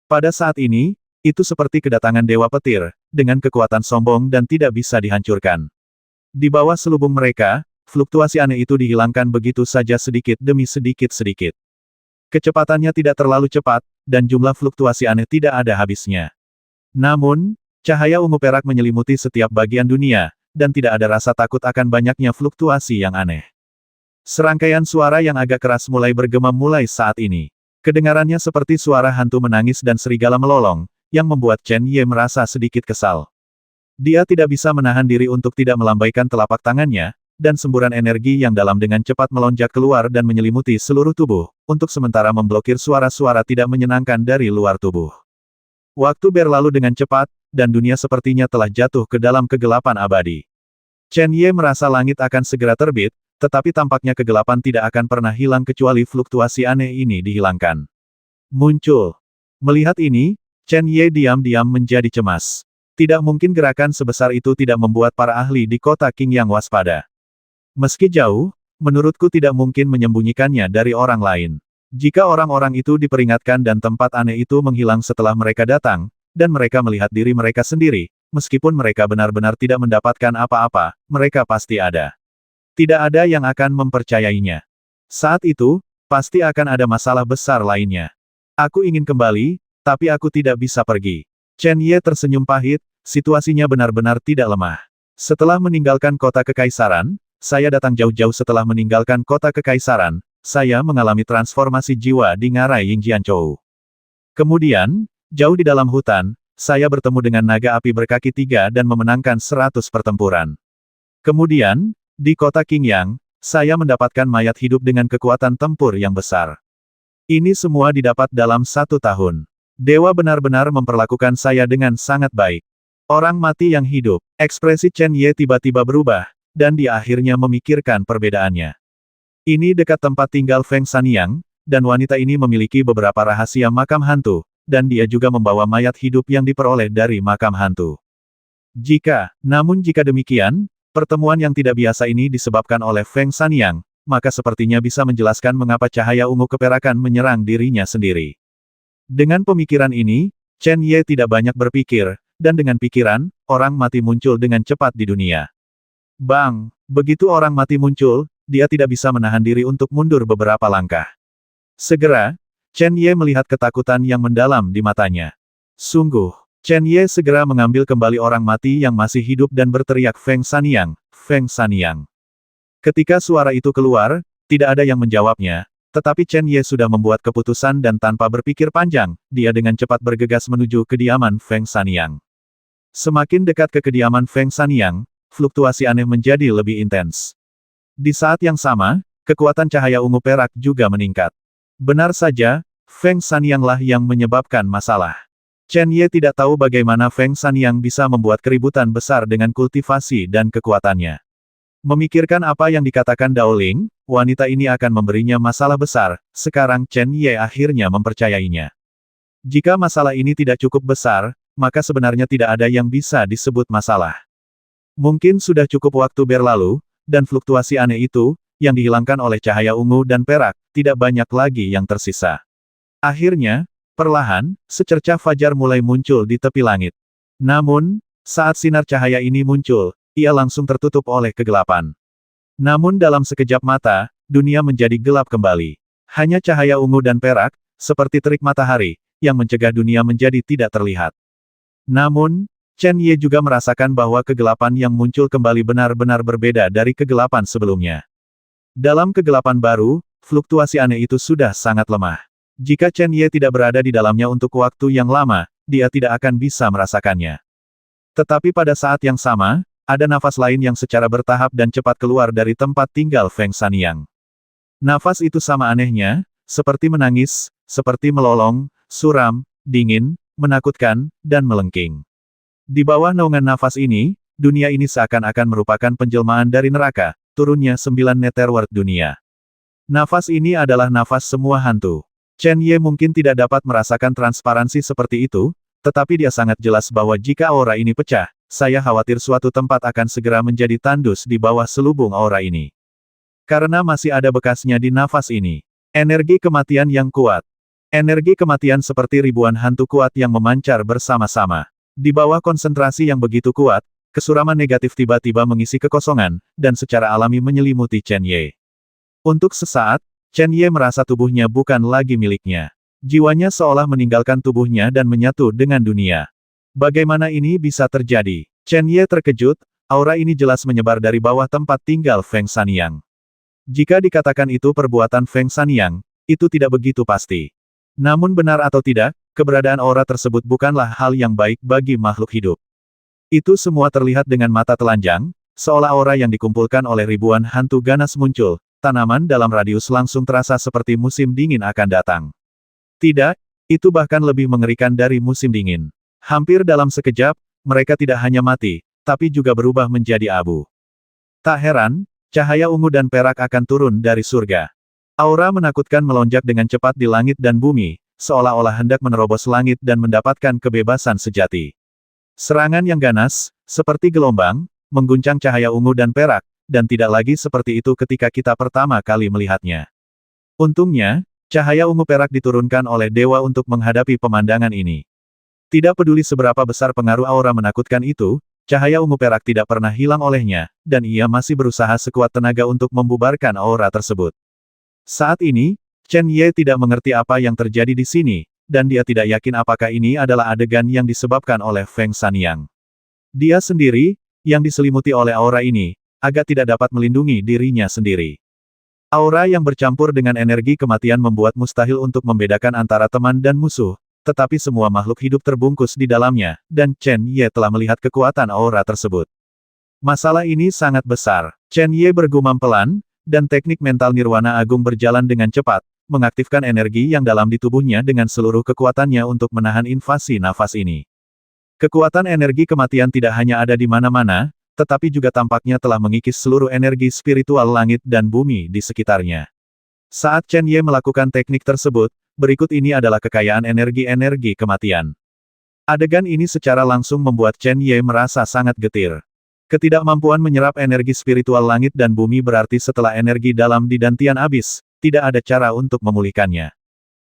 Pada saat ini, itu seperti kedatangan Dewa Petir, dengan kekuatan sombong dan tidak bisa dihancurkan. Di bawah selubung mereka, fluktuasi aneh itu dihilangkan begitu saja sedikit demi sedikit. Kecepatannya tidak terlalu cepat, dan jumlah fluktuasi aneh tidak ada habisnya. Namun, cahaya ungu perak menyelimuti setiap bagian dunia, dan tidak ada rasa takut akan banyaknya fluktuasi yang aneh. Serangkaian suara yang agak keras mulai bergema mulai saat ini. Kedengarannya seperti suara hantu menangis dan serigala melolong, yang membuat Chen Ye merasa sedikit kesal. Dia tidak bisa menahan diri untuk tidak melambaikan telapak tangannya, dan semburan energi yang dalam dengan cepat melonjak keluar dan menyelimuti seluruh tubuh, untuk sementara memblokir suara-suara tidak menyenangkan dari luar tubuh. Waktu berlalu dengan cepat, dan dunia sepertinya telah jatuh ke dalam kegelapan abadi. Chen Ye merasa langit akan segera terbit, tetapi tampaknya kegelapan tidak akan pernah hilang kecuali fluktuasi aneh ini dihilangkan. Muncul. Melihat ini, Chen Ye diam-diam menjadi cemas. Tidak mungkin gerakan sebesar itu tidak membuat para ahli di kota Qingyang waspada. Meski jauh, menurutku tidak mungkin menyembunyikannya dari orang lain. Jika orang-orang itu diperingatkan dan tempat aneh itu menghilang setelah mereka datang, dan mereka melihat diri mereka sendiri, meskipun mereka benar-benar tidak mendapatkan apa-apa, mereka pasti ada. Tidak ada yang akan mempercayainya. Saat itu, pasti akan ada masalah besar lainnya. Aku ingin kembali, tapi aku tidak bisa pergi. Chen Ye tersenyum pahit, situasinya benar-benar tidak lemah. Setelah meninggalkan kota kekaisaran, saya datang jauh-jauh setelah meninggalkan kota kekaisaran, saya mengalami transformasi jiwa di ngarai Yingjianzhou. Kemudian, jauh di dalam hutan, saya bertemu dengan naga api berkaki 3 dan memenangkan 100 pertempuran. Kemudian, di kota Qingyang, saya mendapatkan mayat hidup dengan kekuatan tempur yang besar. Ini semua didapat dalam 1 tahun. Dewa benar-benar memperlakukan saya dengan sangat baik. Orang mati yang hidup. Ekspresi Chen Ye tiba-tiba berubah, dan dia akhirnya memikirkan perbedaannya. Ini dekat tempat tinggal Feng Sanyang, dan wanita ini memiliki beberapa rahasia makam hantu, dan dia juga membawa mayat hidup yang diperoleh dari makam hantu. Namun jika demikian, pertemuan yang tidak biasa ini disebabkan oleh Feng Sanyang, maka sepertinya bisa menjelaskan mengapa cahaya ungu keperakan menyerang dirinya sendiri. Dengan pemikiran ini, Chen Ye tidak banyak berpikir, dan dengan pikiran, orang mati muncul dengan cepat di dunia. Bang! Begitu orang mati muncul, dia tidak bisa menahan diri untuk mundur beberapa langkah. Segera, Chen Ye melihat ketakutan yang mendalam di matanya. Sungguh, Chen Ye segera mengambil kembali orang mati yang masih hidup dan berteriak Feng Sanyang, Feng Sanyang. Ketika suara itu keluar, tidak ada yang menjawabnya, tetapi Chen Ye sudah membuat keputusan dan tanpa berpikir panjang, dia dengan cepat bergegas menuju kediaman Feng Sanyang. Semakin dekat ke kediaman Feng Sanyang, fluktuasi aneh menjadi lebih intens. Di saat yang sama, kekuatan cahaya ungu perak juga meningkat. Benar saja, Feng Sanyanglah yang menyebabkan masalah. Chen Ye tidak tahu bagaimana Feng Sanyang bisa membuat keributan besar dengan kultivasi dan kekuatannya. Memikirkan apa yang dikatakan Dao Ling, wanita ini akan memberinya masalah besar, sekarang Chen Ye akhirnya mempercayainya. Jika masalah ini tidak cukup besar, maka sebenarnya tidak ada yang bisa disebut masalah. Mungkin sudah cukup waktu berlalu, dan fluktuasi aneh itu, yang dihilangkan oleh cahaya ungu dan perak, tidak banyak lagi yang tersisa. Akhirnya, perlahan, secercah fajar mulai muncul di tepi langit. Namun, saat sinar cahaya ini muncul, ia langsung tertutup oleh kegelapan. Namun dalam sekejap mata, dunia menjadi gelap kembali. Hanya cahaya ungu dan perak, seperti terik matahari, yang mencegah dunia menjadi tidak terlihat. Namun, Chen Ye juga merasakan bahwa kegelapan yang muncul kembali benar-benar berbeda dari kegelapan sebelumnya. Dalam kegelapan baru, fluktuasi aneh itu sudah sangat lemah. Jika Chen Ye tidak berada di dalamnya untuk waktu yang lama, dia tidak akan bisa merasakannya. Tetapi pada saat yang sama, ada nafas lain yang secara bertahap dan cepat keluar dari tempat tinggal Feng Sanyang. Nafas itu sama anehnya, seperti menangis, seperti melolong, suram, dingin, menakutkan, dan melengking. Di bawah naungan nafas ini, dunia ini seakan-akan merupakan penjelmaan dari neraka, turunnya 9 netherworld dunia. Nafas ini adalah nafas semua hantu. Chen Ye mungkin tidak dapat merasakan transparansi seperti itu, tetapi dia sangat jelas bahwa jika aura ini pecah, saya khawatir suatu tempat akan segera menjadi tandus di bawah selubung aura ini. Karena masih ada bekasnya di nafas ini. Energi kematian yang kuat. Energi kematian seperti ribuan hantu kuat yang memancar bersama-sama. Di bawah konsentrasi yang begitu kuat, kesuraman negatif tiba-tiba mengisi kekosongan, dan secara alami menyelimuti Chen Ye. Untuk sesaat, Chen Ye merasa tubuhnya bukan lagi miliknya. Jiwanya seolah meninggalkan tubuhnya dan menyatu dengan dunia. Bagaimana ini bisa terjadi? Chen Ye terkejut, aura ini jelas menyebar dari bawah tempat tinggal Feng Sanyang. Jika dikatakan itu perbuatan Feng Sanyang, itu tidak begitu pasti. Namun benar atau tidak, keberadaan aura tersebut bukanlah hal yang baik bagi makhluk hidup. Itu semua terlihat dengan mata telanjang, seolah aura yang dikumpulkan oleh ribuan hantu ganas muncul, tanaman dalam radius langsung terasa seperti musim dingin akan datang. Tidak, itu bahkan lebih mengerikan dari musim dingin. Hampir dalam sekejap, mereka tidak hanya mati, tapi juga berubah menjadi abu. Tak heran, cahaya ungu dan perak akan turun dari surga. Aura menakutkan melonjak dengan cepat di langit dan bumi, seolah-olah hendak menerobos langit dan mendapatkan kebebasan sejati. Serangan yang ganas, seperti gelombang, mengguncang cahaya ungu dan perak, dan tidak lagi seperti itu ketika kita pertama kali melihatnya. Untungnya, cahaya ungu perak diturunkan oleh dewa untuk menghadapi pemandangan ini. Tidak peduli seberapa besar pengaruh aura menakutkan itu, cahaya ungu perak tidak pernah hilang olehnya, dan ia masih berusaha sekuat tenaga untuk membubarkan aura tersebut. Saat ini, Chen Ye tidak mengerti apa yang terjadi di sini, dan dia tidak yakin apakah ini adalah adegan yang disebabkan oleh Feng Sanyang. Dia sendiri, yang diselimuti oleh aura ini, agak tidak dapat melindungi dirinya sendiri. Aura yang bercampur dengan energi kematian membuat mustahil untuk membedakan antara teman dan musuh, tetapi semua makhluk hidup terbungkus di dalamnya, dan Chen Ye telah melihat kekuatan aura tersebut. Masalah ini sangat besar. Chen Ye bergumam pelan, dan teknik mental nirwana agung berjalan dengan cepat, mengaktifkan energi yang dalam di tubuhnya dengan seluruh kekuatannya untuk menahan invasi nafas ini. Kekuatan energi kematian tidak hanya ada di mana-mana, tetapi juga tampaknya telah mengikis seluruh energi spiritual langit dan bumi di sekitarnya. Saat Chen Ye melakukan teknik tersebut, berikut ini adalah kekayaan energi-energi kematian. Adegan ini secara langsung membuat Chen Ye merasa sangat getir. Ketidakmampuan menyerap energi spiritual langit dan bumi berarti setelah energi dalam di Dantian abis, tidak ada cara untuk memulihkannya.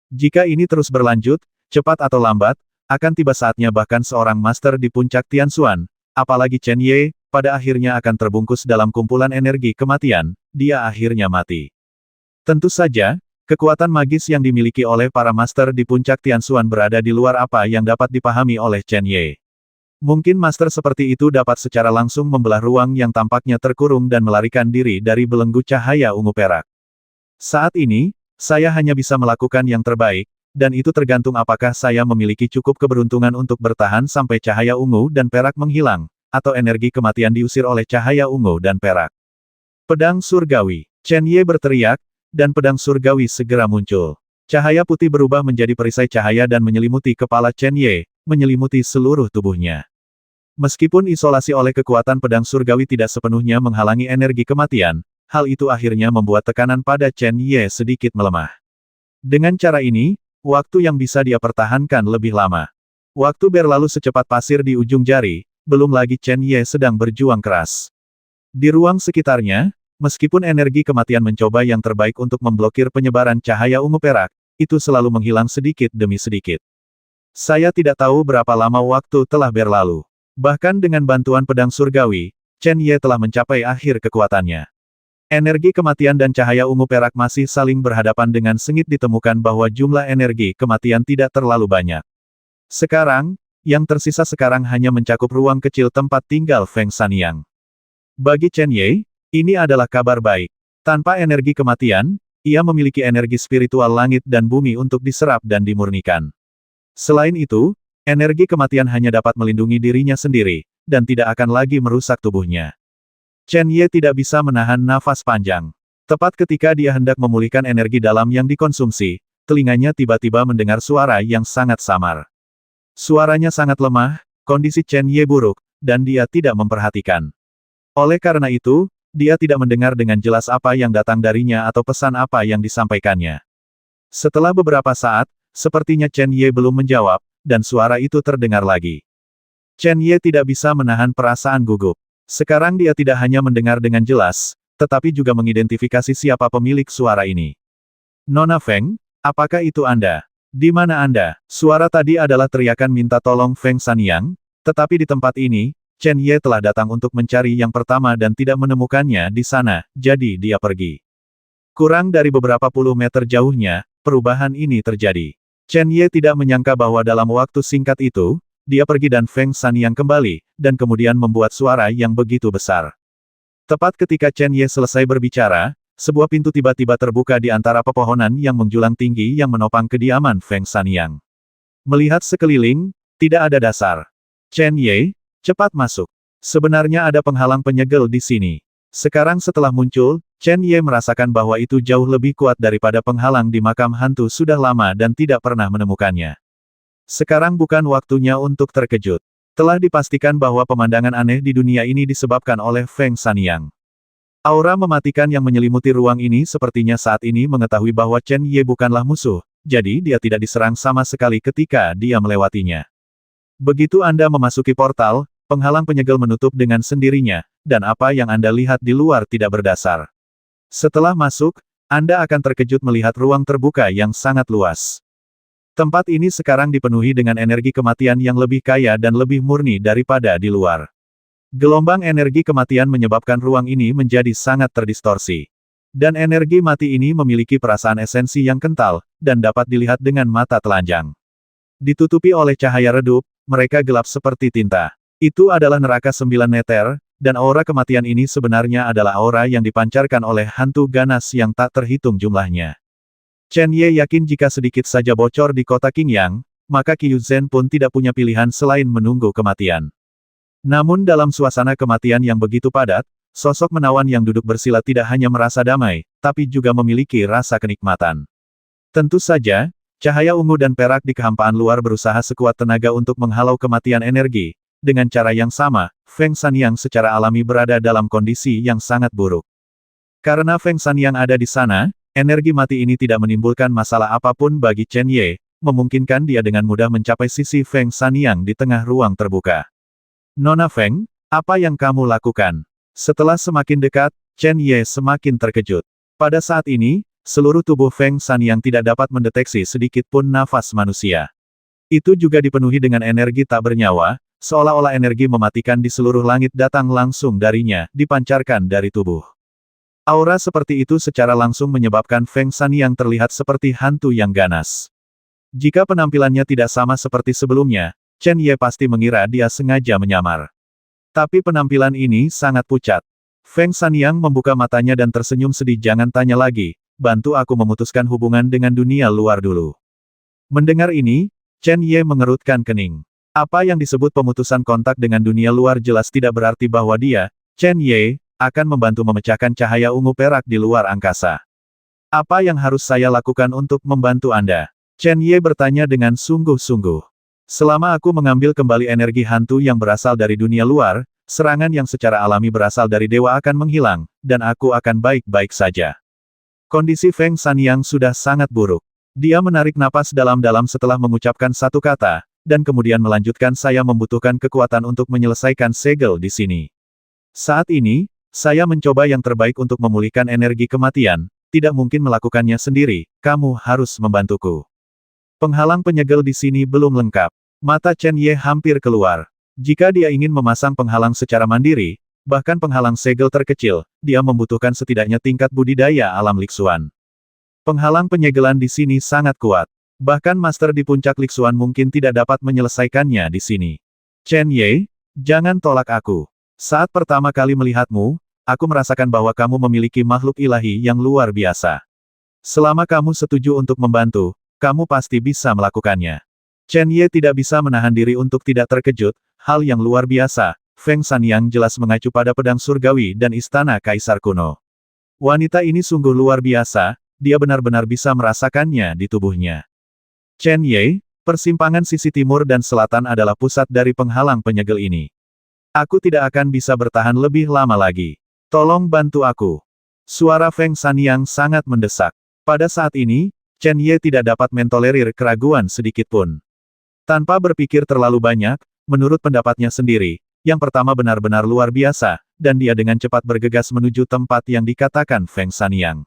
Jika ini terus berlanjut, cepat atau lambat, akan tiba saatnya bahkan seorang master di puncak Tianxuan, apalagi Chen Ye, pada akhirnya akan terbungkus dalam kumpulan energi kematian, dia akhirnya mati. Tentu saja, kekuatan magis yang dimiliki oleh para master di puncak Tianxuan berada di luar apa yang dapat dipahami oleh Chen Ye. Mungkin master seperti itu dapat secara langsung membelah ruang yang tampaknya terkurung dan melarikan diri dari belenggu cahaya ungu perak. Saat ini, saya hanya bisa melakukan yang terbaik, dan itu tergantung apakah saya memiliki cukup keberuntungan untuk bertahan sampai cahaya ungu dan perak menghilang, atau energi kematian diusir oleh cahaya ungu dan perak. Pedang surgawi. Chen Ye berteriak, dan pedang surgawi segera muncul. Cahaya putih berubah menjadi perisai cahaya dan menyelimuti kepala Chen Ye, menyelimuti seluruh tubuhnya. Meskipun isolasi oleh kekuatan pedang surgawi tidak sepenuhnya menghalangi energi kematian, hal itu akhirnya membuat tekanan pada Chen Ye sedikit melemah. Dengan cara ini, waktu yang bisa dia pertahankan lebih lama. Waktu berlalu secepat pasir di ujung jari, belum lagi Chen Ye sedang berjuang keras. Di ruang sekitarnya, meskipun energi kematian mencoba yang terbaik untuk memblokir penyebaran cahaya ungu perak, itu selalu menghilang sedikit demi sedikit. Saya tidak tahu berapa lama waktu telah berlalu. Bahkan dengan bantuan pedang surgawi, Chen Ye telah mencapai akhir kekuatannya. Energi kematian dan cahaya ungu perak masih saling berhadapan dengan sengit ditemukan bahwa jumlah energi kematian tidak terlalu banyak. Sekarang, yang tersisa sekarang hanya mencakup ruang kecil tempat tinggal Feng Sanyang. Bagi Chen Ye, ini adalah kabar baik. Tanpa energi kematian, ia memiliki energi spiritual langit dan bumi untuk diserap dan dimurnikan. Selain itu, energi kematian hanya dapat melindungi dirinya sendiri, dan tidak akan lagi merusak tubuhnya. Chen Ye tidak bisa menahan nafas panjang. Tepat ketika dia hendak memulihkan energi dalam yang dikonsumsi, telinganya tiba-tiba mendengar suara yang sangat samar. Suaranya sangat lemah, kondisi Chen Ye buruk, dan dia tidak memperhatikan. Oleh karena itu, dia tidak mendengar dengan jelas apa yang datang darinya atau pesan apa yang disampaikannya. Setelah beberapa saat, sepertinya Chen Ye belum menjawab, dan suara itu terdengar lagi. Chen Ye tidak bisa menahan perasaan gugup. Sekarang dia tidak hanya mendengar dengan jelas, tetapi juga mengidentifikasi siapa pemilik suara ini. Nona Feng, apakah itu Anda? Di mana Anda? Suara tadi adalah teriakan minta tolong Feng Sanyang, tetapi di tempat ini, Chen Ye telah datang untuk mencari yang pertama dan tidak menemukannya di sana, jadi dia pergi. Kurang dari beberapa puluh meter jauhnya, perubahan ini terjadi. Chen Ye tidak menyangka bahwa dalam waktu singkat itu, dia pergi dan Feng Sanyang kembali, dan kemudian membuat suara yang begitu besar. Tepat ketika Chen Ye selesai berbicara, sebuah pintu tiba-tiba terbuka di antara pepohonan yang menjulang tinggi yang menopang kediaman Feng Sanyang. Melihat sekeliling, tidak ada dasar. Chen Ye, cepat masuk. Sebenarnya ada penghalang penyegel di sini. Sekarang setelah muncul, Chen Ye merasakan bahwa itu jauh lebih kuat daripada penghalang di makam hantu sudah lama dan tidak pernah menemukannya. Sekarang bukan waktunya untuk terkejut. Telah dipastikan bahwa pemandangan aneh di dunia ini disebabkan oleh Feng Sanyang. Aura mematikan yang menyelimuti ruang ini sepertinya saat ini mengetahui bahwa Chen Ye bukanlah musuh, jadi dia tidak diserang sama sekali ketika dia melewatinya. Begitu Anda memasuki portal, penghalang penyegel menutup dengan sendirinya, dan apa yang Anda lihat di luar tidak berdasar. Setelah masuk, Anda akan terkejut melihat ruang terbuka yang sangat luas. Tempat ini sekarang dipenuhi dengan energi kematian yang lebih kaya dan lebih murni daripada di luar. Gelombang energi kematian menyebabkan ruang ini menjadi sangat terdistorsi. Dan energi mati ini memiliki perasaan esensi yang kental, dan dapat dilihat dengan mata telanjang. Ditutupi oleh cahaya redup, mereka gelap seperti tinta. Itu adalah neraka 9 meter, dan aura kematian ini sebenarnya adalah aura yang dipancarkan oleh hantu ganas yang tak terhitung jumlahnya. Chen Ye yakin jika sedikit saja bocor di kota Qingyang, maka Qiu Zhen pun tidak punya pilihan selain menunggu kematian. Namun dalam suasana kematian yang begitu padat, sosok menawan yang duduk bersila tidak hanya merasa damai, tapi juga memiliki rasa kenikmatan. Tentu saja, cahaya ungu dan perak di kehampaan luar berusaha sekuat tenaga untuk menghalau kematian energi. Dengan cara yang sama, Feng Sanyang secara alami berada dalam kondisi yang sangat buruk. Karena Feng Sanyang ada di sana, energi mati ini tidak menimbulkan masalah apapun bagi Chen Ye, memungkinkan dia dengan mudah mencapai sisi Feng Sanyang di tengah ruang terbuka. Nona Feng, apa yang kamu lakukan? Setelah semakin dekat, Chen Ye semakin terkejut. Pada saat ini, seluruh tubuh Feng Sanyang tidak dapat mendeteksi sedikit pun nafas manusia. Itu juga dipenuhi dengan energi tak bernyawa, seolah-olah energi mematikan di seluruh langit datang langsung darinya, dipancarkan dari tubuh. Aura seperti itu secara langsung menyebabkan Feng Sanyang terlihat seperti hantu yang ganas. Jika penampilannya tidak sama seperti sebelumnya, Chen Ye pasti mengira dia sengaja menyamar. Tapi penampilan ini sangat pucat. Feng Sanyang membuka matanya dan tersenyum sedih. Jangan tanya lagi, bantu aku memutuskan hubungan dengan dunia luar dulu. Mendengar ini, Chen Ye mengerutkan kening. Apa yang disebut pemutusan kontak dengan dunia luar jelas tidak berarti bahwa dia, Chen Ye, akan membantu memecahkan cahaya ungu perak di luar angkasa. Apa yang harus saya lakukan untuk membantu Anda? Chen Ye bertanya dengan sungguh-sungguh. Selama aku mengambil kembali energi hantu yang berasal dari dunia luar, serangan yang secara alami berasal dari dewa akan menghilang, dan aku akan baik-baik saja. Kondisi Feng Sanyang sudah sangat buruk. Dia menarik napas dalam-dalam setelah mengucapkan satu kata, dan kemudian melanjutkan, saya membutuhkan kekuatan untuk menyelesaikan segel di sini. Saat ini, saya mencoba yang terbaik untuk memulihkan energi kematian, tidak mungkin melakukannya sendiri, kamu harus membantuku. Penghalang penyegel di sini belum lengkap. Mata Chen Ye hampir keluar. Jika dia ingin memasang penghalang secara mandiri, bahkan penghalang segel terkecil, dia membutuhkan setidaknya tingkat budidaya alam Lixuan. Penghalang penyegelan di sini sangat kuat. Bahkan master di puncak Lixuan mungkin tidak dapat menyelesaikannya di sini. Chen Ye, jangan tolak aku. Saat pertama kali melihatmu, aku merasakan bahwa kamu memiliki makhluk ilahi yang luar biasa. Selama kamu setuju untuk membantu, kamu pasti bisa melakukannya. Chen Ye tidak bisa menahan diri untuk tidak terkejut, hal yang luar biasa. Feng Sanyang jelas mengacu pada pedang surgawi dan istana kaisar kuno. Wanita ini sungguh luar biasa, dia benar-benar bisa merasakannya di tubuhnya. Chen Ye, persimpangan sisi timur dan selatan adalah pusat dari penghalang penyegel ini. Aku tidak akan bisa bertahan lebih lama lagi. Tolong bantu aku. Suara Feng Sanyang sangat mendesak. Pada saat ini, Chen Ye tidak dapat mentolerir keraguan sedikitpun. Tanpa berpikir terlalu banyak, menurut pendapatnya sendiri, yang pertama benar-benar luar biasa, dan dia dengan cepat bergegas menuju tempat yang dikatakan Feng Sanyang.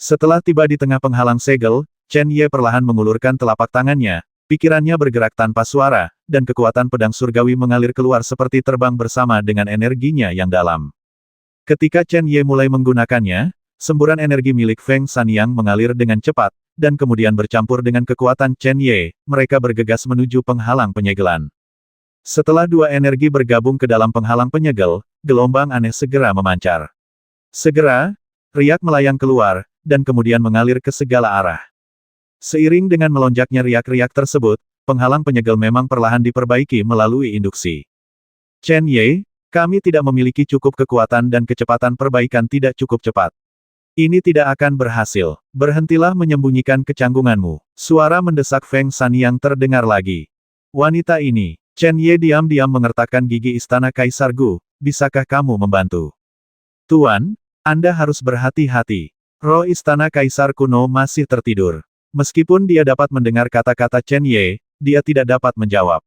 Setelah tiba di tengah penghalang segel, Chen Ye perlahan mengulurkan telapak tangannya, pikirannya bergerak tanpa suara, dan kekuatan pedang surgawi mengalir keluar seperti terbang bersama dengan energinya yang dalam. Ketika Chen Ye mulai menggunakannya, semburan energi milik Feng Sanyang mengalir dengan cepat, dan kemudian bercampur dengan kekuatan Chen Ye, mereka bergegas menuju penghalang penyegelan. Setelah dua energi bergabung ke dalam penghalang penyegel, gelombang aneh segera memancar. Segera, riak melayang keluar, dan kemudian mengalir ke segala arah. Seiring dengan melonjaknya riak-riak tersebut, penghalang penyegel memang perlahan diperbaiki melalui induksi. Chen Ye, kami tidak memiliki cukup kekuatan dan kecepatan perbaikan tidak cukup cepat. Ini tidak akan berhasil. Berhentilah menyembunyikan kecanggunganmu. Suara mendesak Feng Sanyang terdengar lagi. Wanita ini, Chen Ye diam-diam mengertakkan gigi istana Kaisar Gu, bisakah kamu membantu? Tuan, Anda harus berhati-hati. Roh istana Kaisar kuno masih tertidur. Meskipun dia dapat mendengar kata-kata Chen Ye, dia tidak dapat menjawab.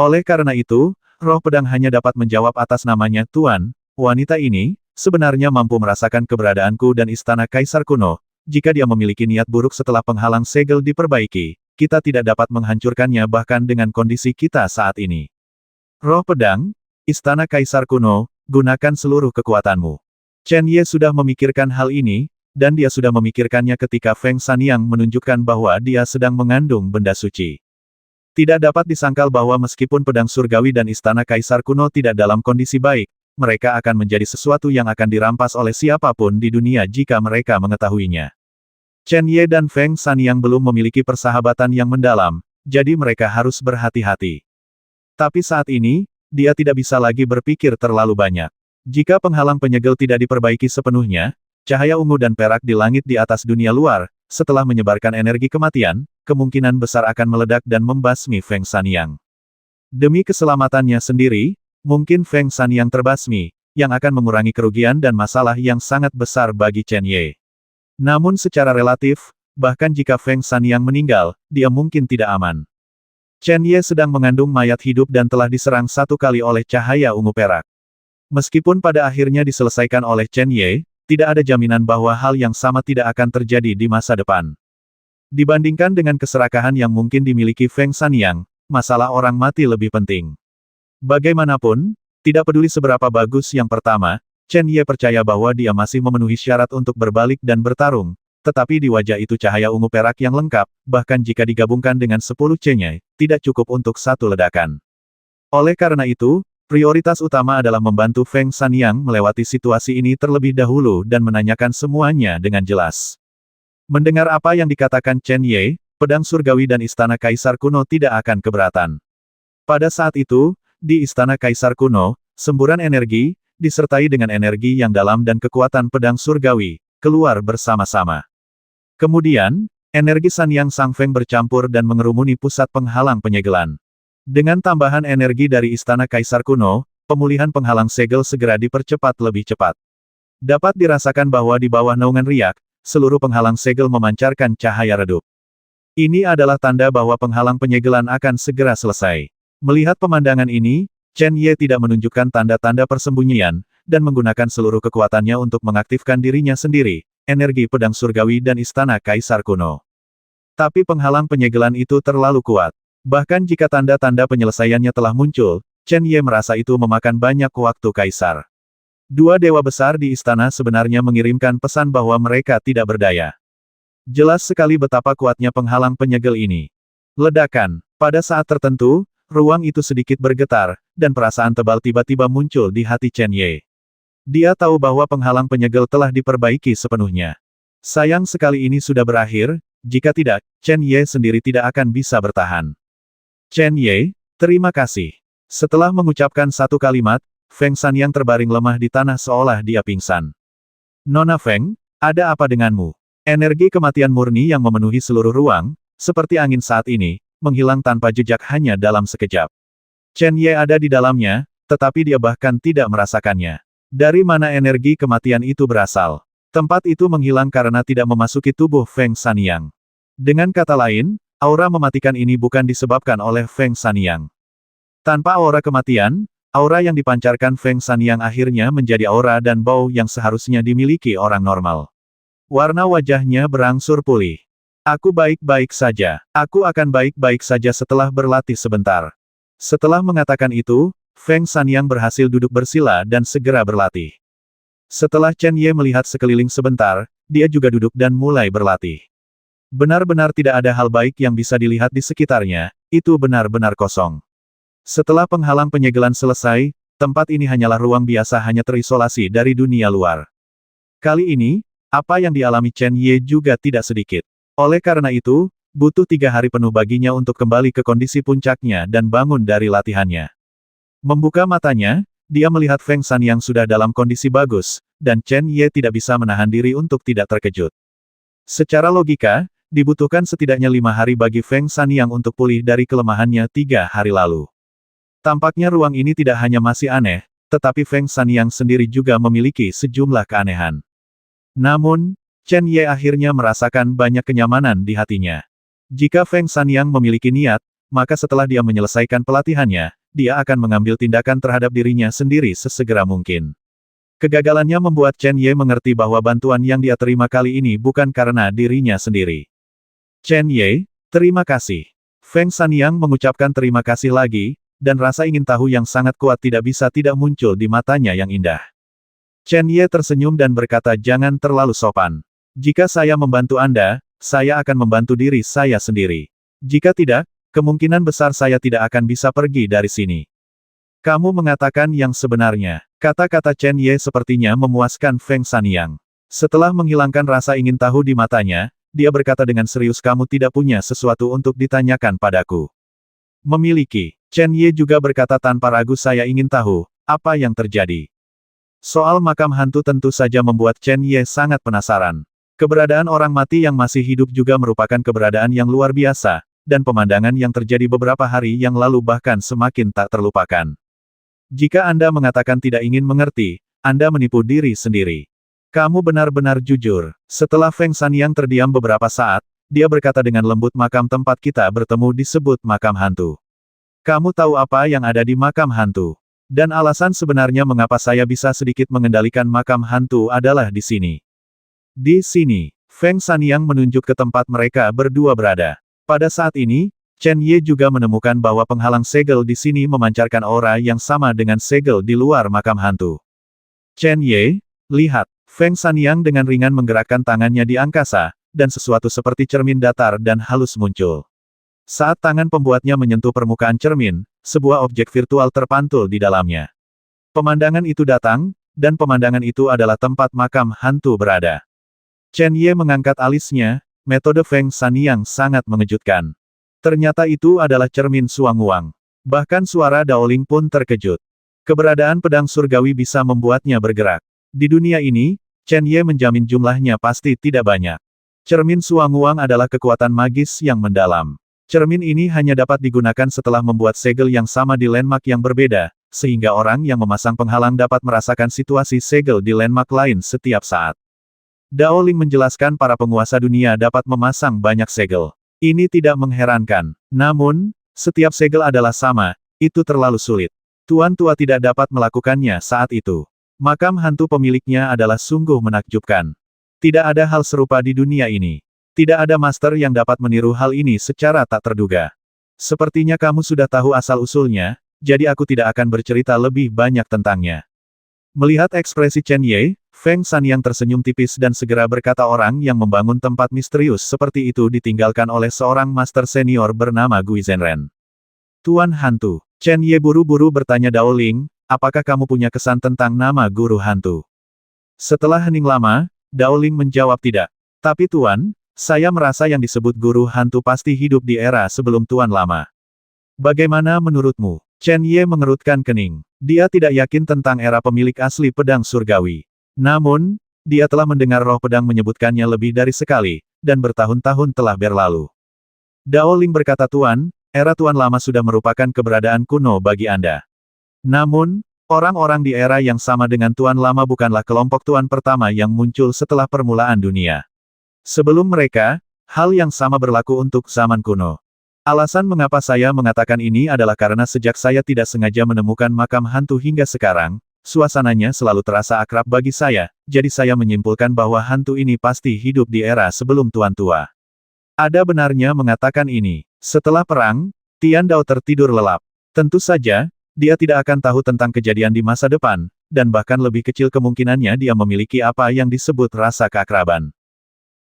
Oleh karena itu, roh pedang hanya dapat menjawab atas namanya, Tuan, wanita ini, sebenarnya mampu merasakan keberadaanku dan istana Kaisar kuno. Jika dia memiliki niat buruk setelah penghalang segel diperbaiki, kita tidak dapat menghancurkannya bahkan dengan kondisi kita saat ini. Roh pedang, istana Kaisar kuno, gunakan seluruh kekuatanmu. Chen Ye sudah memikirkan hal ini, dan dia sudah memikirkannya ketika Feng Sanyang menunjukkan bahwa dia sedang mengandung benda suci. Tidak dapat disangkal bahwa meskipun pedang surgawi dan istana kaisar kuno tidak dalam kondisi baik, mereka akan menjadi sesuatu yang akan dirampas oleh siapapun di dunia jika mereka mengetahuinya. Chen Ye dan Feng Sanyang belum memiliki persahabatan yang mendalam, jadi mereka harus berhati-hati. Tapi saat ini, dia tidak bisa lagi berpikir terlalu banyak. Jika penghalang penyegel tidak diperbaiki sepenuhnya, cahaya ungu dan perak di langit di atas dunia luar, setelah menyebarkan energi kematian, kemungkinan besar akan meledak dan membasmi Feng Sanyang. Demi keselamatannya sendiri, mungkin Feng Sanyang terbasmi, yang akan mengurangi kerugian dan masalah yang sangat besar bagi Chen Ye. Namun secara relatif, bahkan jika Feng Sanyang meninggal, dia mungkin tidak aman. Chen Ye sedang mengandung mayat hidup dan telah diserang 1 kali oleh cahaya ungu perak. Meskipun pada akhirnya diselesaikan oleh Chen Ye, tidak ada jaminan bahwa hal yang sama tidak akan terjadi di masa depan. Dibandingkan dengan keserakahan yang mungkin dimiliki Feng Sanyang, masalah orang mati lebih penting. Bagaimanapun, tidak peduli seberapa bagus yang pertama, Chen Ye percaya bahwa dia masih memenuhi syarat untuk berbalik dan bertarung, tetapi di wajah itu cahaya ungu perak yang lengkap, bahkan jika digabungkan dengan 10 Chen-nya, tidak cukup untuk 1 ledakan. Oleh karena itu, prioritas utama adalah membantu Feng Sanyang melewati situasi ini terlebih dahulu dan menanyakan semuanya dengan jelas. Mendengar apa yang dikatakan Chen Ye, pedang surgawi dan istana kaisar kuno tidak akan keberatan. Pada saat itu, di istana kaisar kuno, semburan energi, disertai dengan energi yang dalam dan kekuatan pedang surgawi, keluar bersama-sama. Kemudian, energi Sanyang Sang Feng bercampur dan mengerumuni pusat penghalang penyegelan. Dengan tambahan energi dari istana kaisar kuno, pemulihan penghalang segel segera dipercepat lebih cepat. Dapat dirasakan bahwa di bawah naungan riak, seluruh penghalang segel memancarkan cahaya redup. Ini adalah tanda bahwa penghalang penyegelan akan segera selesai. Melihat pemandangan ini, Chen Ye tidak menunjukkan tanda-tanda persembunyian, dan menggunakan seluruh kekuatannya untuk mengaktifkan dirinya sendiri, energi pedang surgawi dan istana kaisar kuno. Tapi penghalang penyegelan itu terlalu kuat. Bahkan jika tanda-tanda penyelesaiannya telah muncul, Chen Ye merasa itu memakan banyak waktu kaisar. 2 dewa besar di istana sebenarnya mengirimkan pesan bahwa mereka tidak berdaya. Jelas sekali betapa kuatnya penghalang penyegel ini. Ledakan. Pada saat tertentu, ruang itu sedikit bergetar, dan perasaan tebal tiba-tiba muncul di hati Chen Ye. Dia tahu bahwa penghalang penyegel telah diperbaiki sepenuhnya. Sayang sekali ini sudah berakhir, jika tidak, Chen Ye sendiri tidak akan bisa bertahan. Chen Ye, terima kasih. Setelah mengucapkan 1 kalimat, Feng Sanyang terbaring lemah di tanah seolah dia pingsan. Nona Feng, ada apa denganmu? Energi kematian murni yang memenuhi seluruh ruang, seperti angin saat ini, menghilang tanpa jejak hanya dalam sekejap. Chen Ye ada di dalamnya, tetapi dia bahkan tidak merasakannya. Dari mana energi kematian itu berasal? Tempat itu menghilang karena tidak memasuki tubuh Feng Sanyang. Dengan kata lain, aura mematikan ini bukan disebabkan oleh Feng Sanyang. Tanpa aura kematian, aura yang dipancarkan Feng Sanyang akhirnya menjadi aura dan bau yang seharusnya dimiliki orang normal. Warna wajahnya berangsur pulih. Aku baik-baik saja. Aku akan baik-baik saja setelah berlatih sebentar. Setelah mengatakan itu, Feng Sanyang berhasil duduk bersila dan segera berlatih. Setelah Chen Ye melihat sekeliling sebentar, dia juga duduk dan mulai berlatih. Benar-benar tidak ada hal baik yang bisa dilihat di sekitarnya, itu benar-benar kosong. Setelah penghalang penyegelan selesai, tempat ini hanyalah ruang biasa hanya terisolasi dari dunia luar. Kali ini, apa yang dialami Chen Ye juga tidak sedikit. Oleh karena itu, butuh 3 hari penuh baginya untuk kembali ke kondisi puncaknya dan bangun dari latihannya. Membuka matanya, dia melihat Feng Sanyang sudah dalam kondisi bagus, dan Chen Ye tidak bisa menahan diri untuk tidak terkejut. Secara logika, dibutuhkan setidaknya 5 hari bagi Feng Sanyang untuk pulih dari kelemahannya 3 hari lalu. Tampaknya ruang ini tidak hanya masih aneh, tetapi Feng Sanyang sendiri juga memiliki sejumlah keanehan. Namun, Chen Ye akhirnya merasakan banyak kenyamanan di hatinya. Jika Feng Sanyang memiliki niat, maka setelah dia menyelesaikan pelatihannya, dia akan mengambil tindakan terhadap dirinya sendiri sesegera mungkin. Kegagalannya membuat Chen Ye mengerti bahwa bantuan yang dia terima kali ini bukan karena dirinya sendiri. Chen Ye, terima kasih. Feng Sanyang mengucapkan terima kasih lagi, dan rasa ingin tahu yang sangat kuat tidak bisa tidak muncul di matanya yang indah. Chen Ye tersenyum dan berkata jangan terlalu sopan. Jika saya membantu Anda, saya akan membantu diri saya sendiri. Jika tidak, kemungkinan besar saya tidak akan bisa pergi dari sini. Kamu mengatakan yang sebenarnya. Kata-kata Chen Ye sepertinya memuaskan Feng Sanyang. Setelah menghilangkan rasa ingin tahu di matanya, dia berkata dengan serius, kamu tidak punya sesuatu untuk ditanyakan padaku. Memiliki. Chen Ye juga berkata tanpa ragu, saya ingin tahu, apa yang terjadi. Soal makam hantu tentu saja membuat Chen Ye sangat penasaran. Keberadaan orang mati yang masih hidup juga merupakan keberadaan yang luar biasa, dan pemandangan yang terjadi beberapa hari yang lalu bahkan semakin tak terlupakan. Jika Anda mengatakan tidak ingin mengerti, Anda menipu diri sendiri. Kamu benar-benar jujur. Setelah Feng Sanyang terdiam beberapa saat, dia berkata dengan lembut, makam tempat kita bertemu disebut makam hantu. Kamu tahu apa yang ada di makam hantu? Dan alasan sebenarnya mengapa saya bisa sedikit mengendalikan makam hantu adalah di sini. Di sini, Feng Sanyang menunjuk ke tempat mereka berdua berada. Pada saat ini, Chen Ye juga menemukan bahwa penghalang segel di sini memancarkan aura yang sama dengan segel di luar makam hantu. Chen Ye, lihat, Feng Sanyang dengan ringan menggerakkan tangannya di angkasa, dan sesuatu seperti cermin datar dan halus muncul. Saat tangan pembuatnya menyentuh permukaan cermin, sebuah objek virtual terpantul di dalamnya. Pemandangan itu datang, dan pemandangan itu adalah tempat makam hantu berada. Chen Ye mengangkat alisnya, metode Feng Sanyang sangat mengejutkan. Ternyata itu adalah cermin Suanguang. Bahkan suara Daoling pun terkejut. Keberadaan pedang surgawi bisa membuatnya bergerak. Di dunia ini, Chen Ye menjamin jumlahnya pasti tidak banyak. Cermin Suanguang adalah kekuatan magis yang mendalam. Cermin ini hanya dapat digunakan setelah membuat segel yang sama di landmark yang berbeda, sehingga orang yang memasang penghalang dapat merasakan situasi segel di landmark lain setiap saat. Daoling menjelaskan para penguasa dunia dapat memasang banyak segel. Ini tidak mengherankan. Namun, setiap segel adalah sama, itu terlalu sulit. Tuan tua tidak dapat melakukannya saat itu. Makam hantu pemiliknya adalah sungguh menakjubkan. Tidak ada hal serupa di dunia ini. Tidak ada master yang dapat meniru hal ini secara tak terduga. Sepertinya kamu sudah tahu asal-usulnya, jadi aku tidak akan bercerita lebih banyak tentangnya. Melihat ekspresi Chen Ye, Feng Sanyang tersenyum tipis dan segera berkata, orang yang membangun tempat misterius seperti itu ditinggalkan oleh seorang master senior bernama Gui Zhenren. Tuan Hantu. Chen Ye buru-buru bertanya Daoling, apakah kamu punya kesan tentang nama guru hantu? Setelah hening lama, Daoling menjawab tidak. Tapi Tuan, saya merasa yang disebut guru hantu pasti hidup di era sebelum Tuan lama. Bagaimana menurutmu? Chen Ye mengerutkan kening. Dia tidak yakin tentang era pemilik asli pedang surgawi. Namun, dia telah mendengar roh pedang menyebutkannya lebih dari sekali, dan bertahun-tahun telah berlalu. Daoling berkata, Tuan, era Tuan lama sudah merupakan keberadaan kuno bagi Anda. Namun, orang-orang di era yang sama dengan Tuan lama bukanlah kelompok Tuan pertama yang muncul setelah permulaan dunia. Sebelum mereka, hal yang sama berlaku untuk zaman kuno. Alasan mengapa saya mengatakan ini adalah karena sejak saya tidak sengaja menemukan makam hantu hingga sekarang, suasananya selalu terasa akrab bagi saya, jadi saya menyimpulkan bahwa hantu ini pasti hidup di era sebelum Tuan tua. Ada benarnya mengatakan ini. Setelah perang, Tian Dao tertidur lelap. Tentu saja, dia tidak akan tahu tentang kejadian di masa depan, dan bahkan lebih kecil kemungkinannya dia memiliki apa yang disebut rasa keakraban.